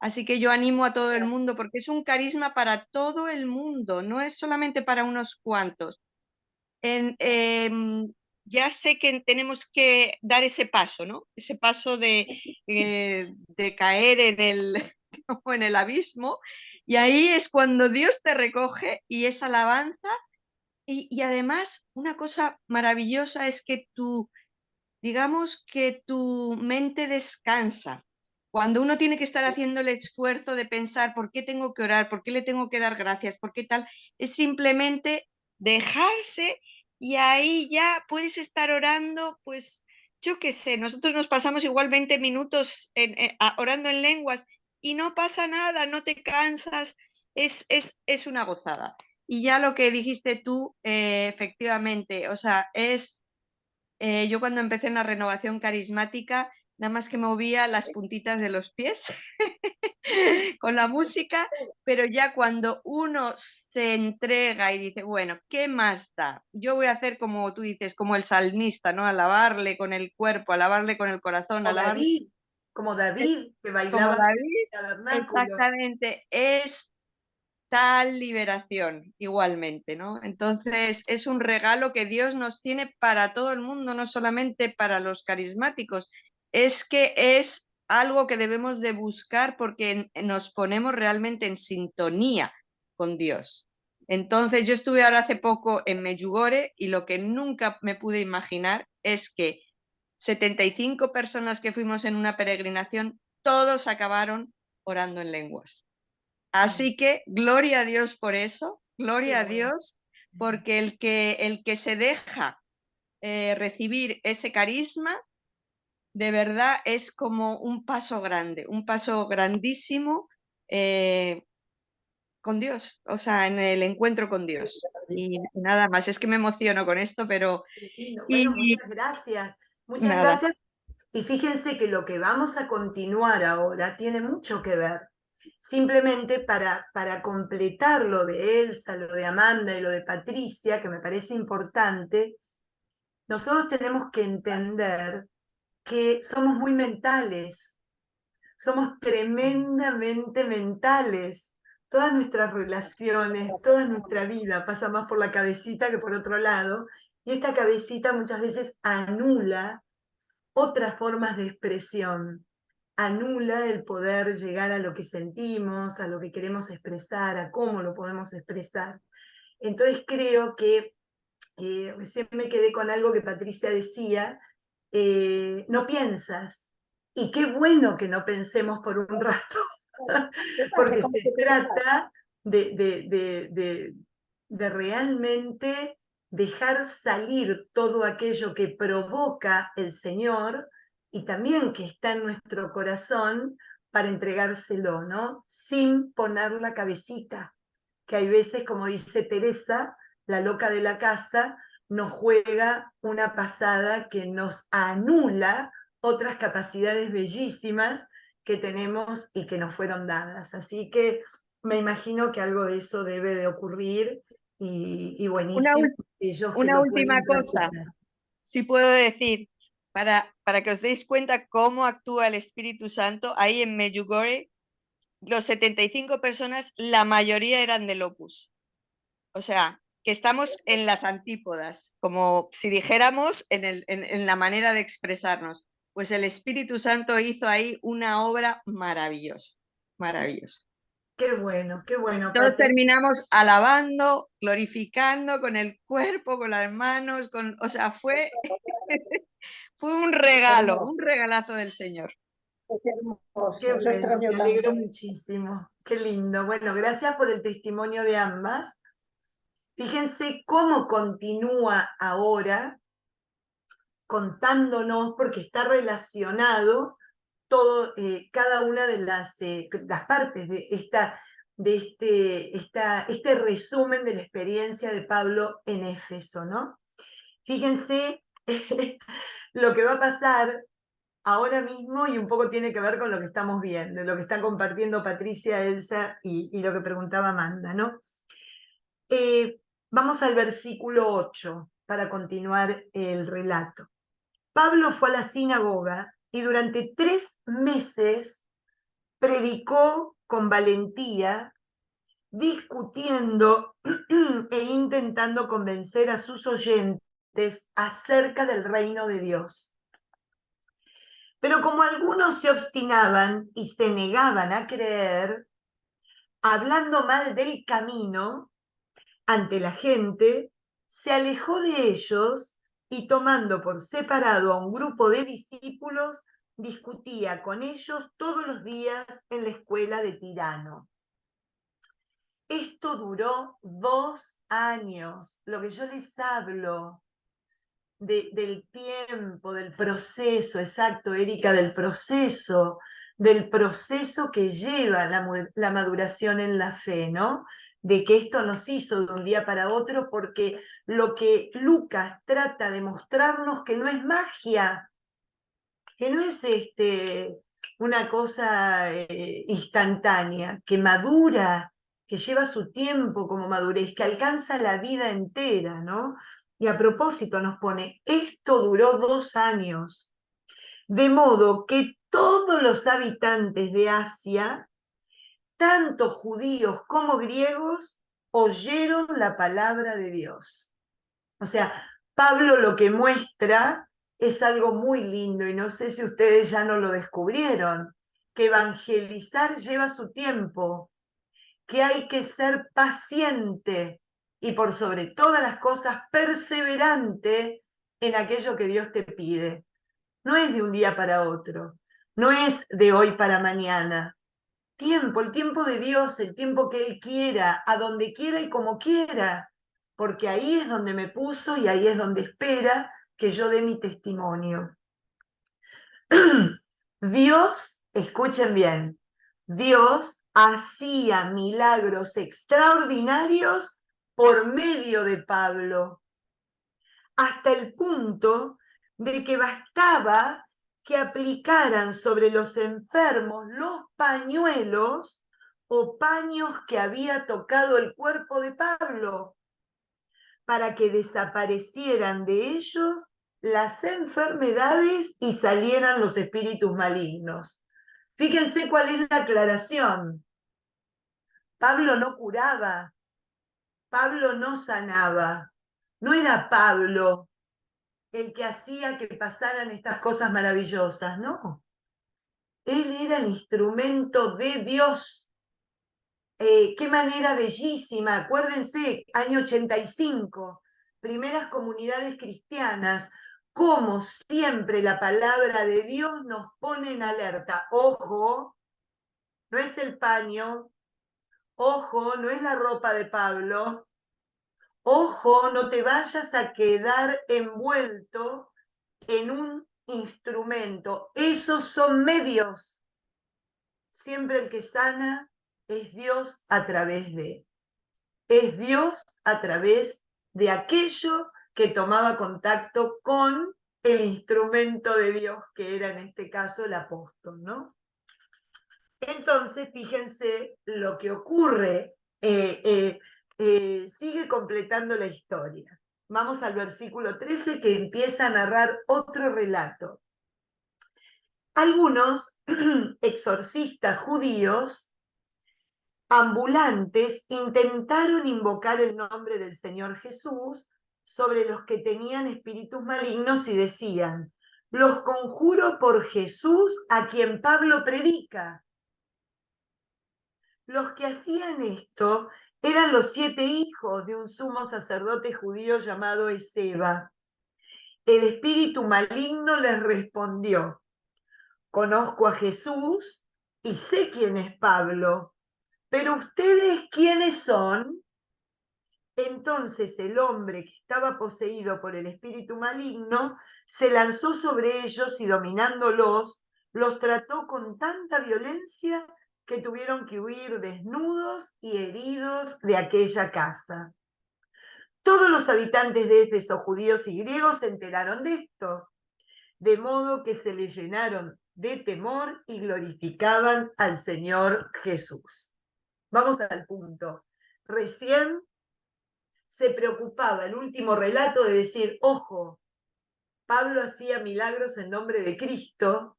Así que yo animo a todo el mundo, porque es un carisma para todo el mundo, no es solamente para unos cuantos. Ya sé que tenemos que dar ese paso, ¿no? Ese paso de caer en el abismo, y ahí es cuando Dios te recoge y es alabanza. Y además, una cosa maravillosa es que digamos que tu mente descansa. Cuando uno tiene que estar haciendo el esfuerzo de pensar por qué tengo que orar, por qué le tengo que dar gracias, por qué tal, es simplemente dejarse, y ahí ya puedes estar orando, pues yo qué sé, nosotros nos pasamos igual 20 minutos orando en lenguas y no pasa nada, no te cansas, es una gozada. Y ya lo que dijiste tú, efectivamente, o sea, yo cuando empecé en la renovación carismática, nada más que movía las puntitas de los pies con la música, pero ya cuando uno se entrega y dice, bueno, ¿qué más da? Yo voy a hacer como tú dices, como el salmista, ¿no? Alabarle con el cuerpo, alabarle con el corazón, O alabarle David, como David, que como bailaba en David. el tabernáculo. Exactamente, es tal liberación igualmente, ¿no? Entonces es un regalo que Dios nos tiene para todo el mundo, no solamente para los carismáticos, es que es algo que debemos de buscar porque nos ponemos realmente en sintonía con Dios. Entonces yo estuve ahora hace poco en Medjugorje y lo que nunca me pude imaginar es que 75 personas que fuimos en una peregrinación, todos acabaron orando en lenguas. Así que gloria a Dios por eso, gloria a Dios, porque el que se deja recibir ese carisma, de verdad es como un paso grande, un paso grandísimo con Dios, o sea, en el encuentro con Dios. Y nada más, es que me emociono con esto, pero... Bueno, Y muchas gracias. Muchas nada, gracias. Y fíjense que lo que vamos a continuar ahora tiene mucho que ver. Simplemente para completar lo de Elsa, lo de Amanda y lo de Patricia, que me parece importante, nosotros tenemos que entender que somos muy mentales, somos tremendamente mentales. Todas nuestras relaciones, toda nuestra vida pasa más por la cabecita que por otro lado, y esta cabecita muchas veces anula otras formas de expresión, anula el poder llegar a lo que sentimos, a lo que queremos expresar, a cómo lo podemos expresar. Entonces creo que recién me quedé con algo que Patricia decía, no piensas. Y qué bueno que no pensemos por un rato, porque se trata de realmente dejar salir todo aquello que provoca el Señor y también que está en nuestro corazón para entregárselo, ¿no? Sin poner la cabecita, que hay veces, como dice Teresa, la loca de la casa, nos juega una pasada que nos anula otras capacidades bellísimas que tenemos y que nos fueron dadas. Así que me imagino que algo de eso debe de ocurrir y buenísimo ellos que una lo última pueden cosa, practicar. si puedo decir, para que os deis cuenta cómo actúa el Espíritu Santo, ahí en Medjugorje, los 75 personas, la mayoría eran del Opus. O sea, que estamos en las antípodas, como si dijéramos en la manera de expresarnos. Pues el Espíritu Santo hizo ahí una obra maravillosa, maravillosa. Qué bueno, Todos Patri. terminamos alabando, glorificando con el cuerpo, con las manos, o sea, fue un regalo, un regalazo del Señor. Qué hermoso, Qué lo bueno, extraño me alegro tanto. muchísimo. Qué lindo. Bueno, gracias por el testimonio de ambas. Fíjense cómo continúa ahora contándonos, porque está relacionado todo, cada una de las partes de, este resumen de la experiencia de Pablo en Éfeso, ¿no? Fíjense lo que va a pasar ahora mismo y un poco tiene que ver con lo que estamos viendo, lo que están compartiendo Patricia, Elsa y lo que preguntaba Amanda, ¿no? Vamos al versículo 8 para continuar el relato. Pablo fue a la sinagoga y durante 3 meses predicó con valentía, discutiendo e intentando convencer a sus oyentes acerca del reino de Dios. Pero como algunos se obstinaban y se negaban a creer, hablando mal del camino ante la gente, se alejó de ellos y tomando por separado a un grupo de discípulos, discutía con ellos todos los días en la escuela de Tirano. Esto duró 2 años, lo que yo les hablo. del tiempo, del proceso, exacto, Erika, del proceso que lleva la maduración en la fe, ¿no? De que esto no se hizo de un día para otro, porque lo que Lucas trata de mostrarnos que no es magia, que no es una cosa instantánea, que madura, que lleva su tiempo como madurez, que alcanza la vida entera, ¿no? Y a propósito nos pone, esto duró 2 años, de modo que todos los habitantes de Asia, tanto judíos como griegos, oyeron la palabra de Dios. O sea, Pablo lo que muestra es algo muy lindo y no sé si ustedes ya no lo descubrieron, que evangelizar lleva su tiempo, que hay que ser paciente y por sobre todas las cosas perseverante en aquello que Dios te pide. No es de un día para otro, no es de hoy para mañana. Tiempo, el tiempo de Dios, el tiempo que Él quiera, a donde quiera y como quiera, porque ahí es donde me puso y ahí es donde espera que yo dé mi testimonio. Dios, escuchen bien, Dios hacía milagros extraordinarios por medio de Pablo, hasta el punto de que bastaba que aplicaran sobre los enfermos los pañuelos o paños que había tocado el cuerpo de Pablo, para que desaparecieran de ellos las enfermedades y salieran los espíritus malignos. Fíjense cuál es la aclaración. Pablo no curaba, Pablo no sanaba, no era Pablo el que hacía que pasaran estas cosas maravillosas, no. Él era el instrumento de Dios. Qué manera bellísima, acuérdense, año 85, primeras comunidades cristianas, como siempre la palabra de Dios nos pone en alerta. Ojo, no es el paño, ojo, no es la ropa de Pablo, ojo, no te vayas a quedar envuelto en un instrumento. Esos son medios. Siempre el que sana es Dios a través de. Es Dios a través de aquello que tomaba contacto con el instrumento de Dios, que era en este caso el apóstol, ¿no? Entonces, fíjense lo que ocurre. Sigue completando la historia. Vamos al versículo 13, que empieza a narrar otro relato. Algunos exorcistas judíos ambulantes intentaron invocar el nombre del Señor Jesús sobre los que tenían espíritus malignos y decían: los conjuro por Jesús a quien Pablo predica. Los que hacían esto eran los 7 hijos de un sumo sacerdote judío llamado Eseba. El espíritu maligno les respondió: conozco a Jesús y sé quién es Pablo, pero ¿ustedes quiénes son? Entonces el hombre que estaba poseído por el espíritu maligno se lanzó sobre ellos y dominándolos, los trató con tanta violencia que tuvieron que huir desnudos y heridos de aquella casa. Todos los habitantes de Éfeso, judíos y griegos, se enteraron de esto, de modo que se le llenaron de temor y glorificaban al Señor Jesús. Vamos al punto. Recién se preocupaba el último relato de decir: ojo, Pablo hacía milagros en nombre de Cristo,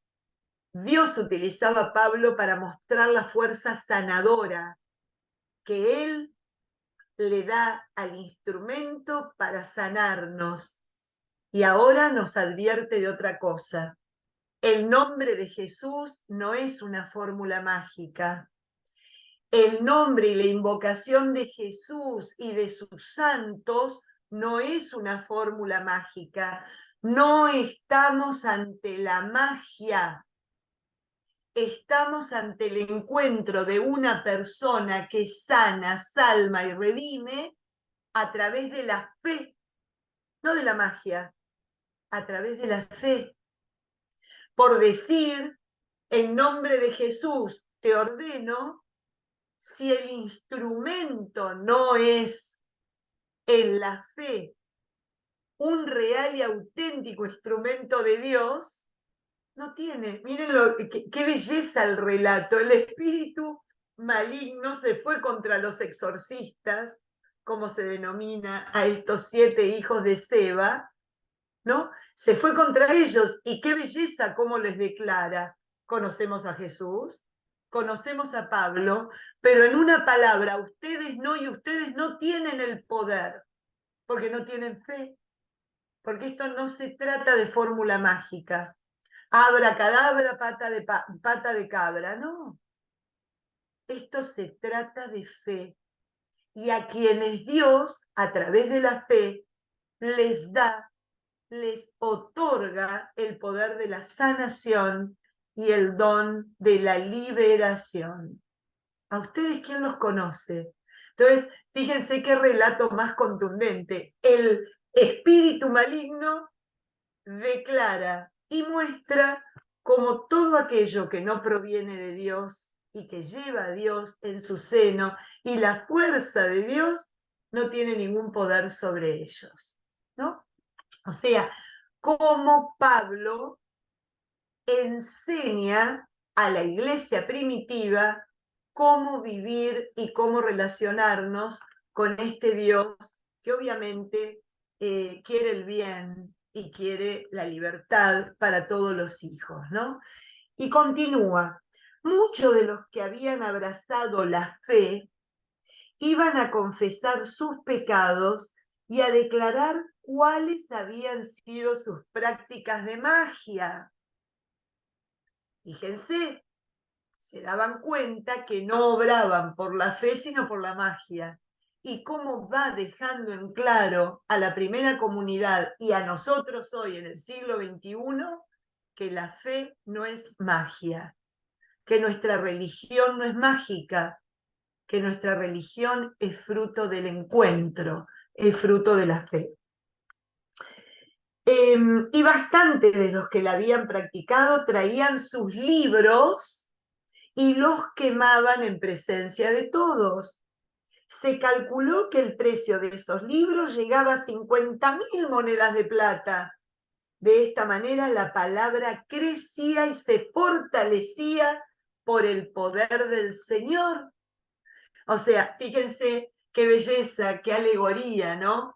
Dios utilizaba a Pablo para mostrar la fuerza sanadora que Él le da al instrumento para sanarnos. Y ahora nos advierte de otra cosa. El nombre de Jesús no es una fórmula mágica. El nombre y la invocación de Jesús y de sus santos no es una fórmula mágica. No estamos ante la magia. Estamos ante el encuentro de una persona que sana, salva y redime a través de la fe, no de la magia. a través de la fe. Por decir, en nombre de Jesús te ordeno, si el instrumento no es en la fe un real y auténtico instrumento de Dios, no tiene. Miren qué belleza el relato. El espíritu maligno se fue contra los exorcistas, como se denomina a estos 7 hijos de Seba, ¿no? Se fue contra ellos, y qué belleza cómo les declara: conocemos a Jesús, conocemos a Pablo, pero en una palabra, ustedes no, y ustedes no tienen el poder, porque no tienen fe, porque esto no se trata de fórmula mágica, abracadabra, pata de cabra, no. Esto se trata de fe, y a quienes Dios, a través de la fe, les da, les otorga el poder de la sanación y el don de la liberación. ¿A ustedes quién los conoce? Entonces, fíjense qué relato más contundente. El espíritu maligno declara y muestra cómo todo aquello que no proviene de Dios y que lleva a Dios en su seno y la fuerza de Dios no tiene ningún poder sobre ellos, ¿no? O sea, cómo Pablo enseña a la iglesia primitiva cómo vivir y cómo relacionarnos con este Dios que obviamente quiere el bien y quiere la libertad para todos los hijos, ¿no? Y continúa: muchos de los que habían abrazado la fe iban a confesar sus pecados y a declarar cuáles habían sido sus prácticas de magia. Fíjense, se daban cuenta que no obraban por la fe, sino por la magia. Y cómo va dejando en claro a la primera comunidad y a nosotros hoy en el siglo XXI que la fe no es magia, que nuestra religión no es mágica, que nuestra religión es fruto del encuentro, es fruto de la fe. Y bastante de los que la habían practicado traían sus libros y los quemaban en presencia de todos. Se calculó que el precio de esos libros llegaba a 50.000 monedas de plata. De esta manera la palabra crecía y se fortalecía por el poder del Señor. O sea, fíjense qué belleza, qué alegoría, ¿no?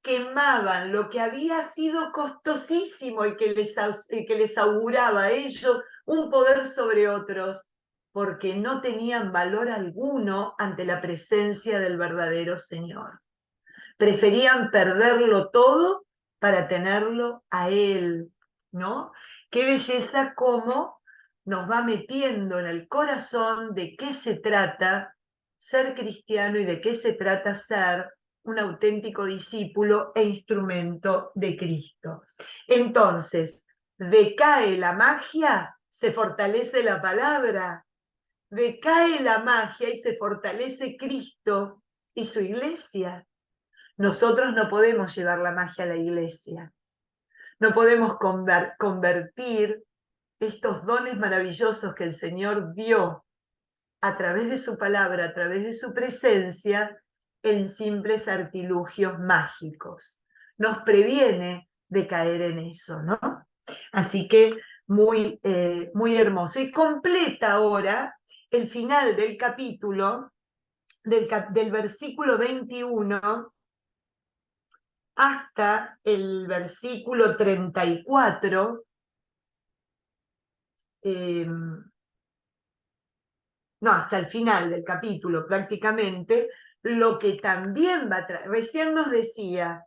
Quemaban lo que había sido costosísimo y que les auguraba a ellos un poder sobre otros, porque no tenían valor alguno ante la presencia del verdadero Señor. Preferían perderlo todo para tenerlo a Él, ¿no? Qué belleza cómo nos va metiendo en el corazón de qué se trata ser cristiano y de qué se trata ser un auténtico discípulo e instrumento de Cristo. Entonces, decae la magia, se fortalece la palabra, decae la magia y se fortalece Cristo y su iglesia. Nosotros no podemos llevar la magia a la iglesia, no podemos convertir estos dones maravillosos que el Señor dio a través de su palabra, a través de su presencia, en simples artilugios mágicos. Nos previene de caer en eso, ¿no? Así que muy, muy hermoso. Y completa ahora el final del capítulo, del versículo 21 hasta el versículo 34, no, hasta el final del capítulo prácticamente, lo que también va a traer. Recién nos decía,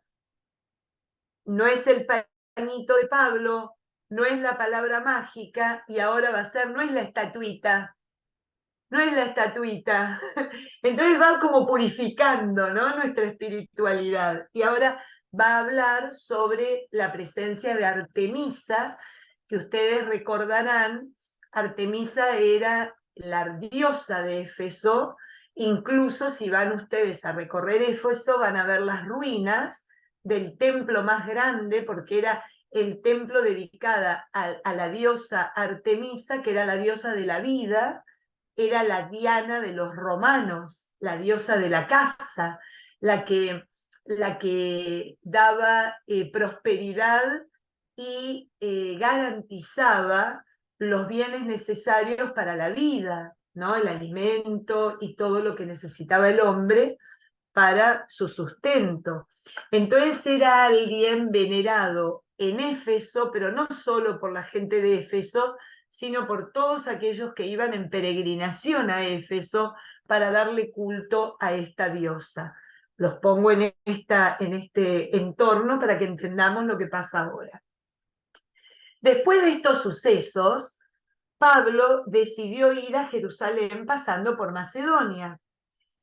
no es el pañito de Pablo, no es la palabra mágica, y ahora va a ser, no es la estatuita, no es la estatuita. Entonces va como purificando, ¿no?, nuestra espiritualidad. Y ahora va a hablar sobre la presencia de Artemisa, que ustedes recordarán, Artemisa era la diosa de Éfeso. Incluso si van ustedes a recorrer Éfeso, van a ver las ruinas del templo más grande, porque era el templo dedicado a la diosa Artemisa, que era la diosa de la vida, era la Diana de los romanos, la diosa de la casa, la que daba prosperidad y garantizaba los bienes necesarios para la vida, ¿no? El alimento y todo lo que necesitaba el hombre para su sustento. Entonces era alguien venerado en Éfeso, pero no solo por la gente de Éfeso, sino por todos aquellos que iban en peregrinación a Éfeso para darle culto a esta diosa. Los pongo en este entorno para que entendamos lo que pasa ahora. Después de estos sucesos, Pablo decidió ir a Jerusalén pasando por Macedonia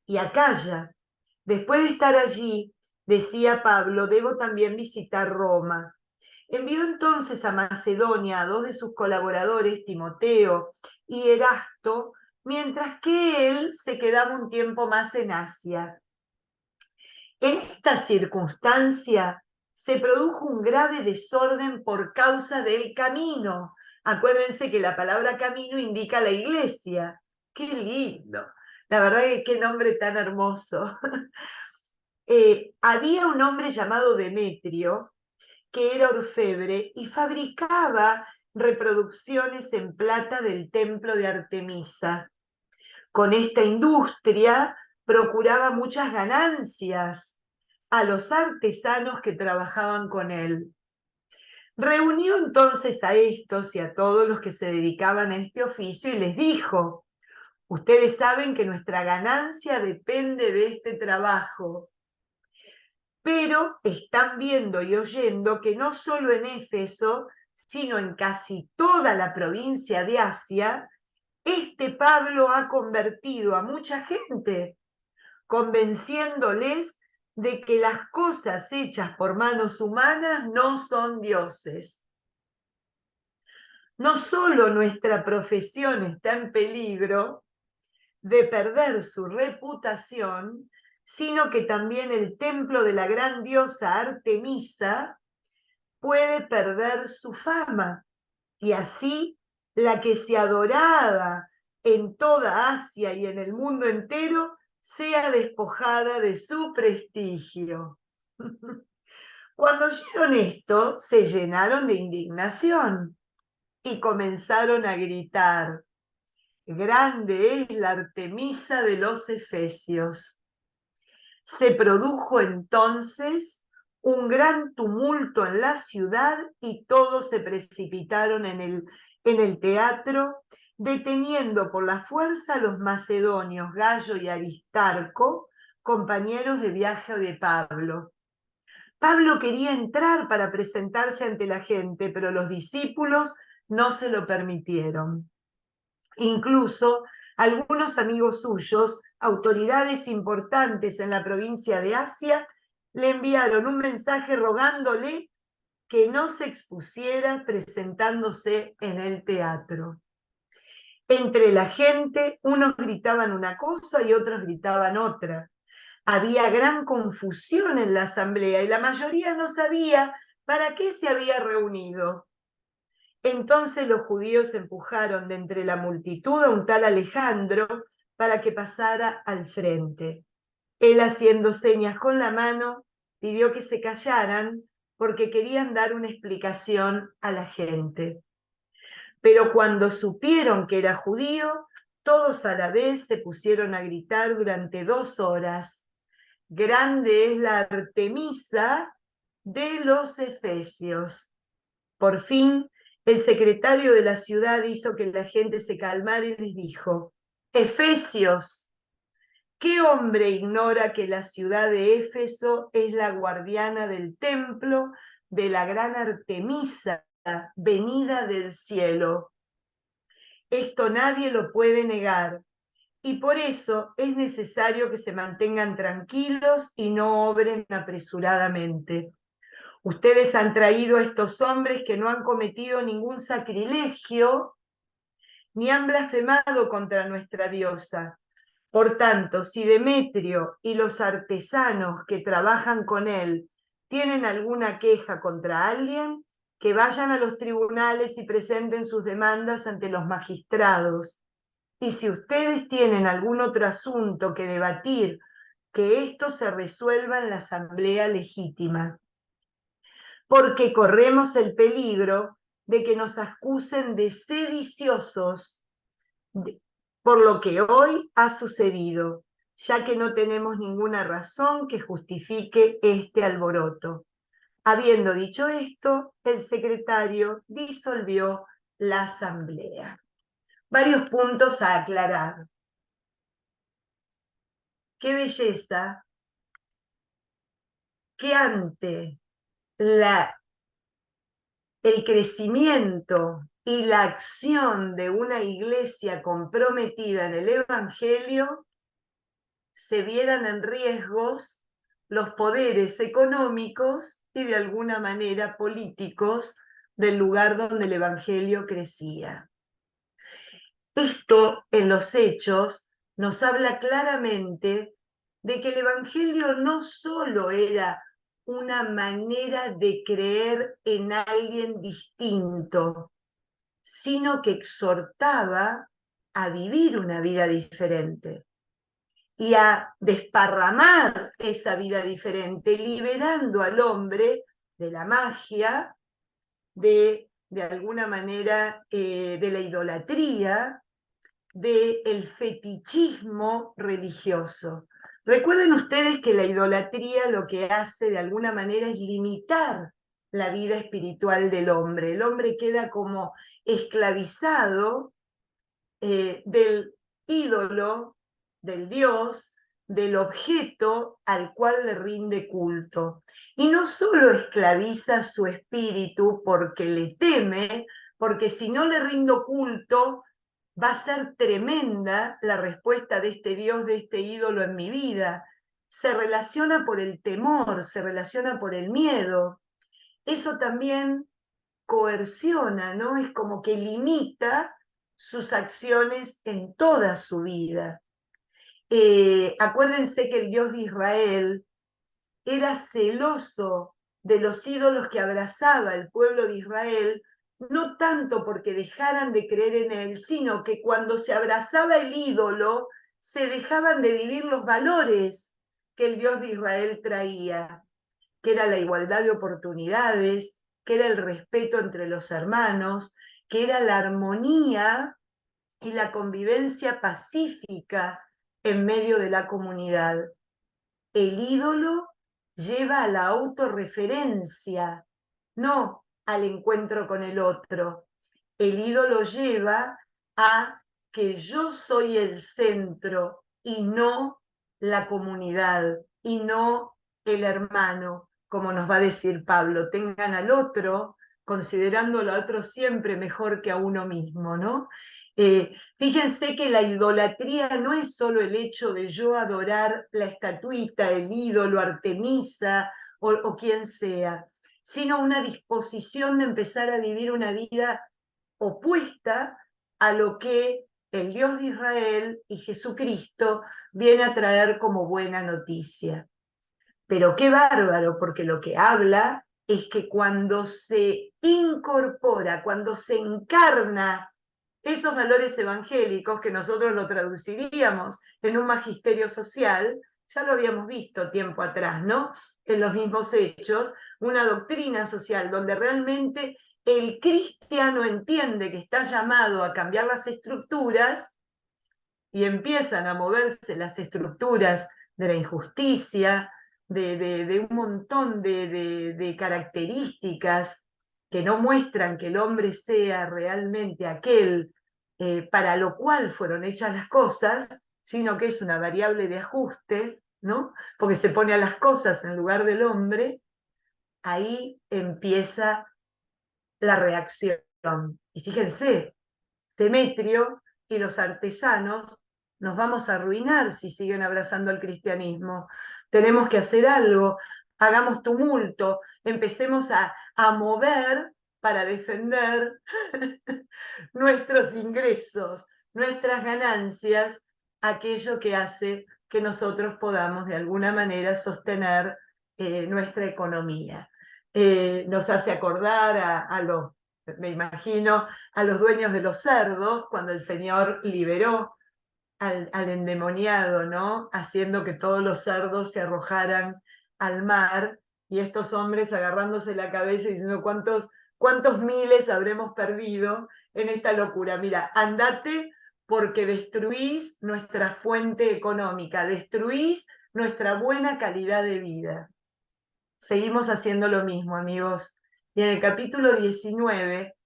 y Acaya. Después de estar allí, decía Pablo, debo también visitar Roma. Envió entonces a Macedonia a 2 de sus colaboradores, Timoteo y Erasto, mientras que él se quedaba un tiempo más en Asia. En esta circunstancia se produjo un grave desorden por causa del camino. Acuérdense que la palabra camino indica la iglesia. ¡Qué lindo! La verdad que qué nombre tan hermoso. Había un hombre llamado Demetrio, que era orfebre y fabricaba reproducciones en plata del templo de Artemisa. Con esta industria procuraba muchas ganancias a los artesanos que trabajaban con él. Reunió entonces a estos y a todos los que se dedicaban a este oficio y les dijo: ustedes saben que nuestra ganancia depende de este trabajo, pero están viendo y oyendo que no solo en Éfeso, sino en casi toda la provincia de Asia, este Pablo ha convertido a mucha gente, convenciéndoles de que las cosas hechas por manos humanas no son dioses. No solo nuestra profesión está en peligro de perder su reputación, sino que también el templo de la gran diosa Artemisa puede perder su fama, y así la que se adoraba en toda Asia y en el mundo entero sea despojada de su prestigio. Cuando oyeron esto, se llenaron de indignación y comenzaron a gritar: grande es la Artemisa de los Efesios. Se produjo entonces un gran tumulto en la ciudad y todos se precipitaron en el teatro, deteniendo por la fuerza a los macedonios Gayo y Aristarco, compañeros de viaje de Pablo. Pablo quería entrar para presentarse ante la gente, pero los discípulos no se lo permitieron. Incluso algunos amigos suyos, autoridades importantes en la provincia de Asia, le enviaron un mensaje rogándole que no se expusiera presentándose en el teatro. Entre la gente, unos gritaban una cosa y otros gritaban otra. Había gran confusión en la asamblea y la mayoría no sabía para qué se había reunido. Entonces los judíos empujaron de entre la multitud a un tal Alejandro para que pasara al frente. Él, haciendo señas con la mano, pidió que se callaran porque querían dar una explicación a la gente. Pero cuando supieron que era judío, todos a la vez se pusieron a gritar durante 2 horas: grande es la Artemisa de los Efesios. Por fin, el secretario de la ciudad hizo que la gente se calmara y les dijo: Efesios, ¿qué hombre ignora que la ciudad de Éfeso es la guardiana del templo de la gran Artemisa, venida del cielo? Esto nadie lo puede negar, y por eso es necesario que se mantengan tranquilos y no obren apresuradamente. Ustedes han traído a estos hombres que no han cometido ningún sacrilegio ni han blasfemado contra nuestra diosa. Por tanto, si Demetrio y los artesanos que trabajan con él tienen alguna queja contra alguien, que vayan a los tribunales y presenten sus demandas ante los magistrados. Y si ustedes tienen algún otro asunto que debatir, que esto se resuelva en la asamblea legítima, porque corremos el peligro de que nos acusen de sediciosos por lo que hoy ha sucedido, ya que no tenemos ninguna razón que justifique este alboroto. Habiendo dicho esto, el secretario disolvió la asamblea. Varios puntos a aclarar. Qué belleza que ante el crecimiento y la acción de una iglesia comprometida en el Evangelio, se vieran en riesgos los poderes económicos y de alguna manera políticos del lugar donde el Evangelio crecía. Esto en los Hechos nos habla claramente de que el Evangelio no solo era una manera de creer en alguien distinto, sino que exhortaba a vivir una vida diferente y a desparramar esa vida diferente, liberando al hombre de la magia, de alguna manera, de la idolatría, del fetichismo religioso. Recuerden ustedes que la idolatría lo que hace de alguna manera es limitar la vida espiritual del hombre. El hombre queda como esclavizado del ídolo, del Dios, del objeto al cual le rinde culto. Y no solo esclaviza su espíritu porque le teme, porque si no le rindo culto, va a ser tremenda la respuesta de este Dios, de este ídolo en mi vida. Se relaciona por el temor, se relaciona por el miedo. Eso también coerciona, ¿no? Es como que limita sus acciones en toda su vida. Acuérdense que el Dios de Israel era celoso de los ídolos que abrazaba el pueblo de Israel, no tanto porque dejaran de creer en él, sino que cuando se abrazaba el ídolo, se dejaban de vivir los valores que el Dios de Israel traía, que era la igualdad de oportunidades, que era el respeto entre los hermanos, que era la armonía y la convivencia pacífica en medio de la comunidad. El ídolo lleva a la autorreferencia, no al encuentro con el otro. El ídolo lleva a que yo soy el centro y no la comunidad, y no el hermano, como nos va a decir Pablo. Tengan al otro, considerándolo a otro siempre mejor que a uno mismo, ¿no? Fíjense que la idolatría no es solo el hecho de yo adorar la estatuita, el ídolo, Artemisa o quien sea, sino una disposición de empezar a vivir una vida opuesta a lo que el Dios de Israel y Jesucristo viene a traer como buena noticia. Pero qué bárbaro, porque lo que habla es que cuando se incorpora, cuando se encarna esos valores evangélicos que nosotros lo traduciríamos en un magisterio social, ya lo habíamos visto tiempo atrás, ¿no? En los mismos Hechos, una doctrina social donde realmente el cristiano entiende que está llamado a cambiar las estructuras y empiezan a moverse las estructuras de la injusticia, de un montón de características que no muestran que el hombre sea realmente aquel para lo cual fueron hechas las cosas, sino que es una variable de ajuste, ¿no? Porque se pone a las cosas en lugar del hombre, ahí empieza la reacción. Y fíjense, Demetrio y los artesanos nos vamos a arruinar si siguen abrazando al cristianismo. Tenemos que hacer algo, hagamos tumulto, empecemos a mover para defender nuestros ingresos, nuestras ganancias, aquello que hace que nosotros podamos de alguna manera sostener nuestra economía. nos hace acordar me imagino, a los dueños de los cerdos, cuando el Señor liberó al endemoniado, ¿no? Haciendo que todos los cerdos se arrojaran al mar, y estos hombres agarrándose la cabeza y diciendo cuántos miles habremos perdido en esta locura. Mira, andate porque destruís nuestra fuente económica, destruís nuestra buena calidad de vida. Seguimos haciendo lo mismo, amigos. Y en el capítulo 19,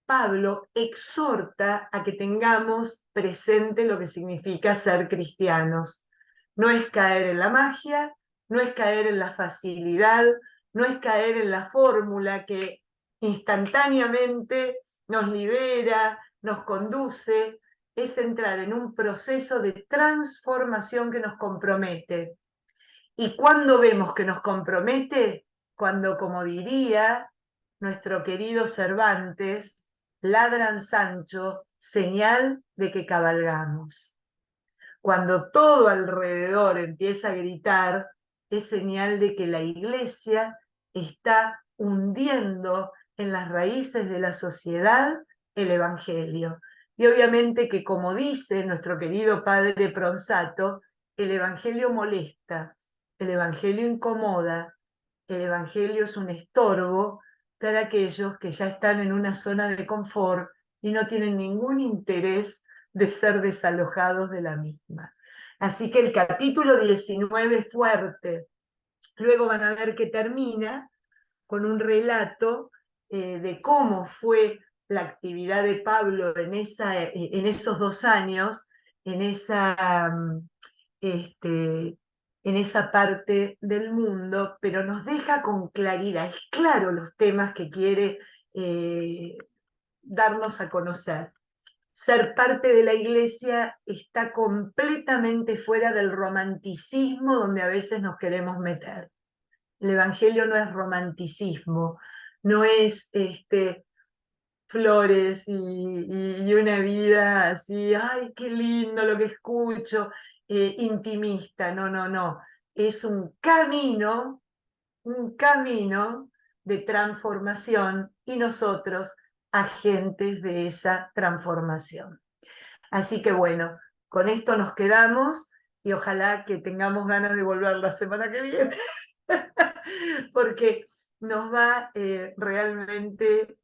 Pablo exhorta a que tengamos presente lo que significa ser cristianos. No es caer en la magia, no es caer en la facilidad, no es caer en la fórmula que instantáneamente nos libera, nos conduce, es entrar en un proceso de transformación que nos compromete. Y cuando vemos que nos compromete, cuando, como diría nuestro querido Cervantes, ladran Sancho, señal de que cabalgamos. Cuando todo alrededor empieza a gritar, es señal de que la iglesia está hundiendo en las raíces de la sociedad el evangelio. Y obviamente que, como dice nuestro querido padre Pronsato, el evangelio molesta, el evangelio incomoda, el evangelio es un estorbo para aquellos que ya están en una zona de confort y no tienen ningún interés de ser desalojados de la misma. Así que el capítulo 19 es fuerte. Luego van a ver que termina con un relato de cómo fue la actividad de Pablo en esos 2 años, en esa parte del mundo, pero nos deja con claridad, es claro los temas que quiere darnos a conocer. Ser parte de la iglesia está completamente fuera del romanticismo donde a veces nos queremos meter. El evangelio no es romanticismo, no es flores y una vida así, ay, qué lindo lo que escucho, intimista, no. Es un camino de transformación y nosotros agentes de esa transformación. Así que bueno, con esto nos quedamos y ojalá que tengamos ganas de volver la semana que viene, porque nos va realmente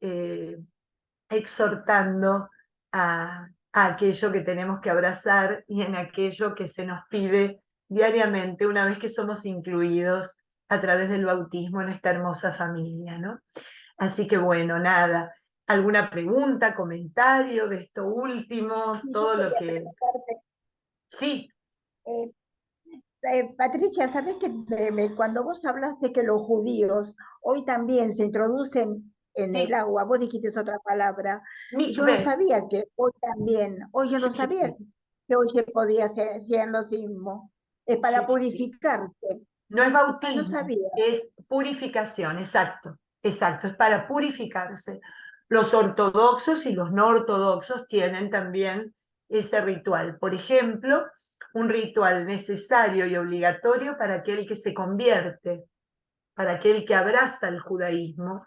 exhortando a aquello que tenemos que abrazar y en aquello que se nos pide diariamente una vez que somos incluidos a través del bautismo en esta hermosa familia, ¿no? Así que bueno, nada, alguna pregunta, comentario de esto último, todo lo que... Sí. Patricia, ¿sabes que cuando vos hablas de que los judíos hoy también se introducen en el agua, vos dijiste otra palabra, yo no sabía que hoy también, yo no sabía que hoy se podía hacer el logismo, es para purificarse. No es bautismo, no sabía. Es purificación, exacto, es para purificarse. Los ortodoxos y los no ortodoxos tienen también ese ritual. Por ejemplo, un ritual necesario y obligatorio para aquel que se convierte, para aquel que abraza el judaísmo,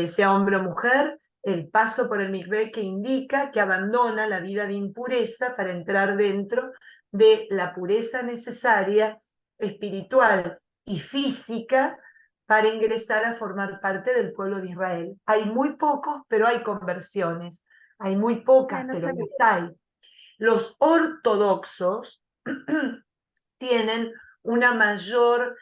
sea hombre o mujer, el paso por el mikvé que indica que abandona la vida de impureza para entrar dentro de la pureza necesaria, espiritual y física, para ingresar a formar parte del pueblo de Israel. Hay muy pocos, pero hay conversiones. Hay muy pocas, pero las hay. Los ortodoxos tienen una mayor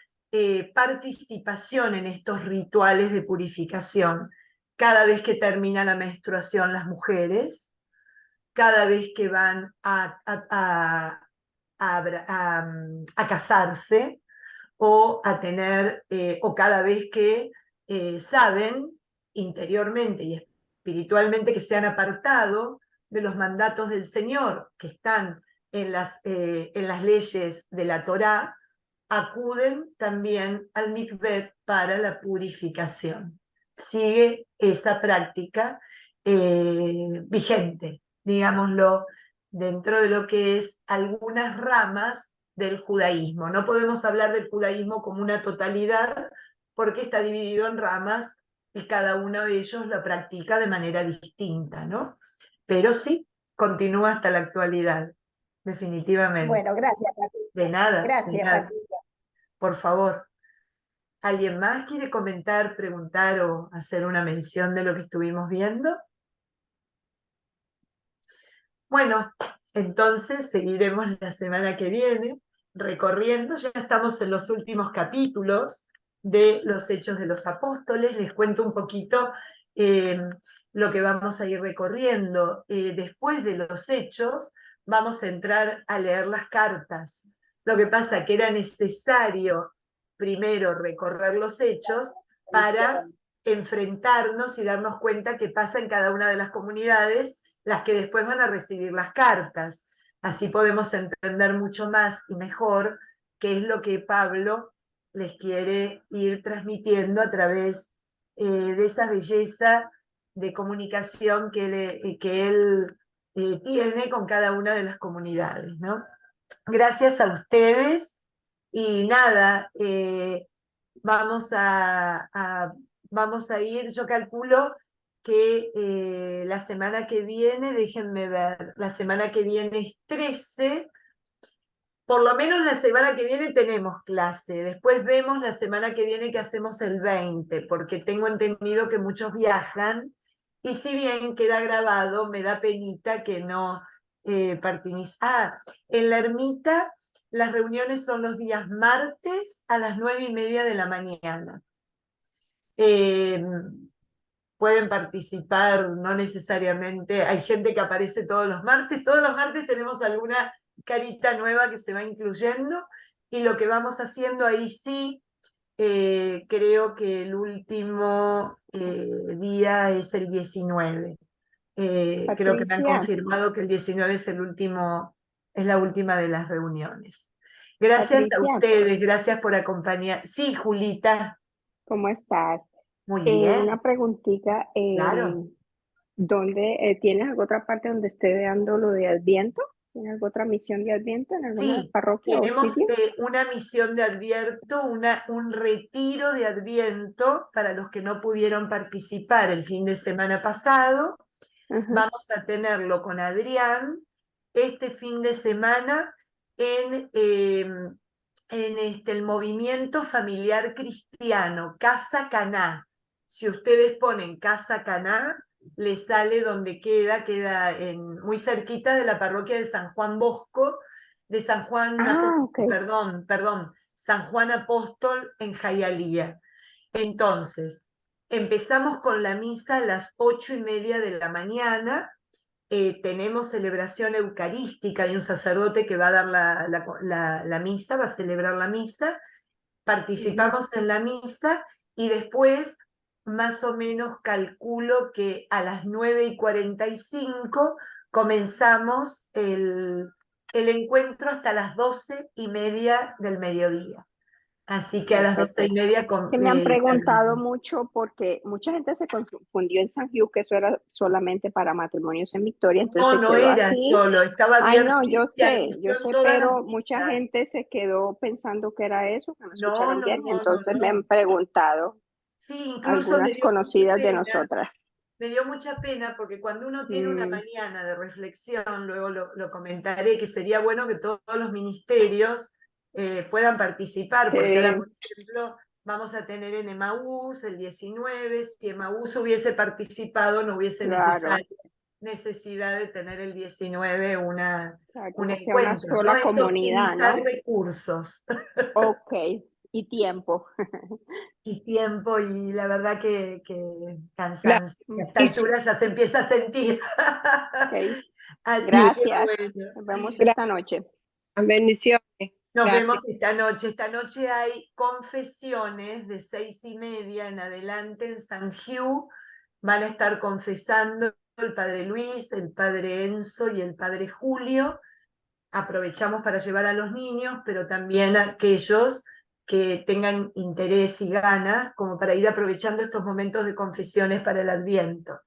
participación en estos rituales de purificación. Cada vez que termina la menstruación las mujeres, cada vez que van a casarse o a tener, o cada vez que saben interiormente y espiritualmente que se han apartado de los mandatos del Señor que están en las leyes de la Torá, acuden también al mikvé para la purificación. Sigue esa práctica vigente, digámoslo, dentro de lo que es algunas ramas del judaísmo. No podemos hablar del judaísmo como una totalidad, porque está dividido en ramas y cada uno de ellos lo practica de manera distinta, ¿no? Pero sí, continúa hasta la actualidad, definitivamente. Bueno, gracias, Patricia. De nada, de Gracias, nada. Patricia. Por favor. ¿Alguien más quiere comentar, preguntar o hacer una mención de lo que estuvimos viendo? Bueno, entonces seguiremos la semana que viene recorriendo. Ya estamos en los últimos capítulos de los Hechos de los Apóstoles. Les cuento un poquito lo que vamos a ir recorriendo. Después de los Hechos vamos a entrar a leer las cartas. Lo que pasa que era necesario primero recorrer los Hechos para enfrentarnos y darnos cuenta qué pasa en cada una de las comunidades, las que después van a recibir las cartas. Así podemos entender mucho más y mejor qué es lo que Pablo les quiere ir transmitiendo a través de esa belleza de comunicación que él tiene con cada una de las comunidades, ¿no? Gracias a ustedes y nada, vamos a ir, yo calculo que la semana que viene, déjenme ver, la semana que viene es 13, por lo menos la semana que viene tenemos clase, después vemos la semana que viene que hacemos el 20, porque tengo entendido que muchos viajan, y si bien queda grabado, me da penita que no en la ermita las reuniones son los días martes a las 9:30 de la mañana. Pueden participar, no necesariamente, hay gente que aparece todos los martes tenemos alguna carita nueva que se va incluyendo, y lo que vamos haciendo ahí sí, creo que el último día es el 19. Creo que me han Patricia, confirmado que el 19 es la última de las reuniones. Gracias a Patricia, ustedes, gracias por acompañar. Sí, Julita, ¿cómo estás? muy bien, Una preguntita, claro. ¿dónde tienes alguna otra parte donde esté dando lo de Adviento? ¿Tienes alguna otra misión de Adviento en alguna Sí, parroquia o tenemos sitio? una misión de Adviento, un retiro de Adviento para los que no pudieron participar el fin de semana pasado. Ajá. Vamos a tenerlo con Adrián este fin de semana en el movimiento familiar cristiano, Casa Caná. Si ustedes ponen Casa Caná, les sale donde queda muy cerquita de la parroquia de San Juan Bosco, de San Juan Ok. perdón, San Juan Apóstol en Jayalía. Entonces, empezamos con la misa a las 8:30 de la mañana. Tenemos celebración eucarística y un sacerdote que va a dar la misa, va a celebrar la misa. Participamos en la misa y después, más o menos, calculo que a las 9:45 comenzamos el encuentro hasta las 12:30 del mediodía. Así que a las Perfecto. 12:30 Que me han preguntado terminamos. mucho porque mucha gente se confundió en San Hugh que eso era solamente para matrimonios en Victoria, entonces No se quedó era así. solo, estaba Ay, abierto no, yo y sé, admisión todas las pero mucha misas. gente se quedó pensando que era eso, que no No, escucharon no, bien, y no, no, entonces me no. han preguntado Sí, incluso me algunas dio mucha conocidas de pena. nosotras. Me dio mucha pena porque cuando uno tiene una mañana de reflexión, luego lo comentaré, que sería bueno que todos los ministerios puedan participar, Sí, porque ahora, por ejemplo, vamos a tener en Emaús el 19, si Emaús hubiese participado, no hubiese claro, necesidad de tener el 19 exacto, un que sea una encuentro, ¿no? sola Es comunidad, optimizar ¿no? recursos Ok, y tiempo. y tiempo, y la verdad que Claro. cansancio. A esta Y sí, altura ya se empieza a sentir. Ok, Así que gracias. bueno. Nos vemos gracias. esta noche. Bendiciones. Nos Gracias. vemos esta noche. Esta noche hay confesiones de 6:30 en adelante en San Hugh. Van a estar confesando el padre Luis, el padre Enzo y el padre Julio. Aprovechamos para llevar a los niños, pero también a aquellos que tengan interés y ganas, como para ir aprovechando estos momentos de confesiones para el Adviento.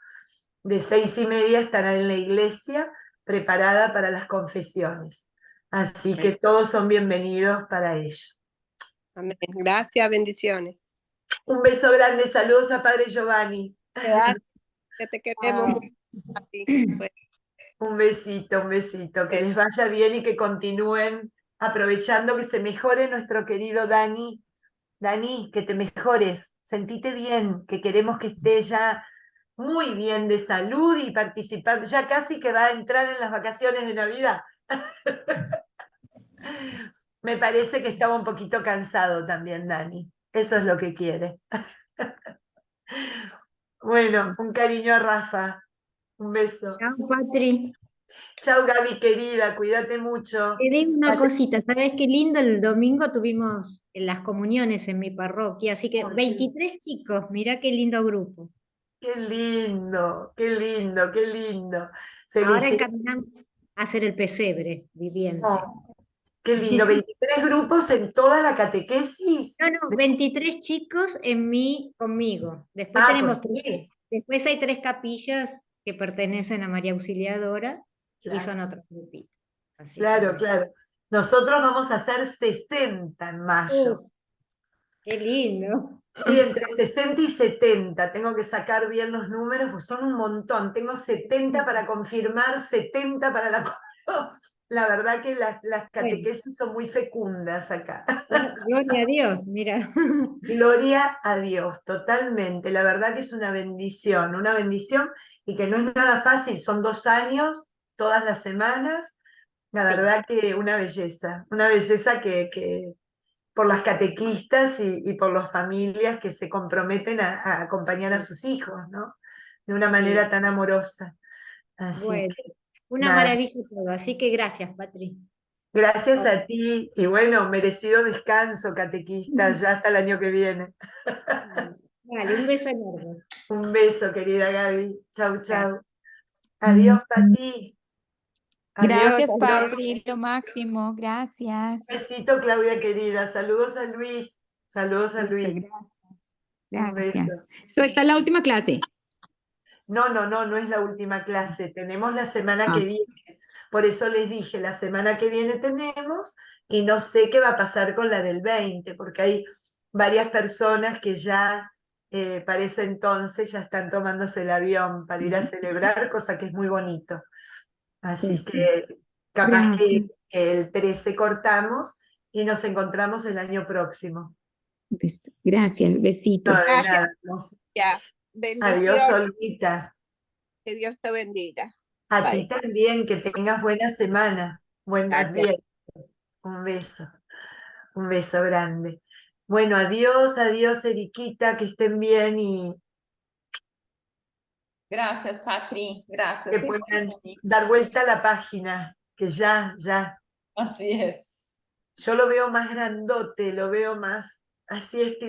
De 6:30 estarán en la iglesia preparada para las confesiones. Así que todos son bienvenidos para ello. Amén. Gracias, bendiciones. Un beso grande, saludos a Padre Giovanni. Gracias, que te queremos mucho a ti. Pues, Un besito, que les vaya bien y que continúen aprovechando que se mejore nuestro querido Dani. Dani, que te mejores, sentite bien, que queremos que esté ya muy bien de salud y participando, ya casi que va a entrar en las vacaciones de Navidad. Me parece que estaba un poquito cansado también, Dani. Eso es lo que quiere. Bueno, un cariño a Rafa. Un beso. Chao, Patri. Chao, Gaby, querida. Cuídate mucho. Te digo una cosita, ¿sabes qué lindo? El domingo tuvimos las comuniones en mi parroquia, así que 23 chicos, mirá qué lindo grupo. Qué lindo, qué lindo, qué lindo. Ahora Felicidades. encaminamos a hacer el pesebre viviente. Oh, qué lindo. 23 grupos en toda la catequesis. No, 23 chicos conmigo. Después Ah, tenemos contigo. después hay 3 capillas que pertenecen a María Auxiliadora y Claro. son otros grupitos. Así Claro, que, claro. Nosotros vamos a hacer 60 en mayo. qué lindo. Sí, entre 60 y 70. Tengo que sacar bien los números, pues son un montón. Tengo 70 para confirmar, 70 para la comunión. La verdad que las catequesis son muy fecundas acá. Gloria a Dios, mira. Gloria a Dios, totalmente. La verdad que es una bendición y que no es nada fácil. Son 2 años, todas las semanas. La verdad que una belleza que por las catequistas y por las familias que se comprometen a acompañar a sus hijos, ¿no? De una manera tan amorosa. Así Bueno, que, una nada. maravilla todo, así que gracias, Patri. Gracias a ti y bueno, merecido descanso, catequista, ya hasta el año que viene. Vale, un beso enorme. Un beso, querida Gaby. Chau, chau. Chao. Adiós, Pati. Adiós. Gracias, adiós. Patri, lo máximo, gracias. Un besito, Claudia, querida. Saludos a Luis. Saludos a Listo, Luis. Un gracias. beso. Esta es la última clase. No es la última clase. Tenemos la semana que viene. Por eso les dije, la semana que viene tenemos y no sé qué va a pasar con la del 20, porque hay varias personas que ya para ese entonces ya están tomándose el avión para ir a celebrar, cosa que es muy bonito. Así Eso. que capaz que Gracias. el 13 cortamos y nos encontramos el año próximo. Listo. Gracias, No, besitos. de Gracias. nada. ya. Adiós, Bendición. Olguita. Que Dios te bendiga. A Bye. ti también, que tengas buena semana. Buen Gracias. ambiente. Un beso grande. Bueno, adiós, Eriquita, que estén bien y Gracias, Patri. Gracias. que puedan dar vuelta a la página, que ya. Así es. Yo lo veo más grandote, lo veo más, así es que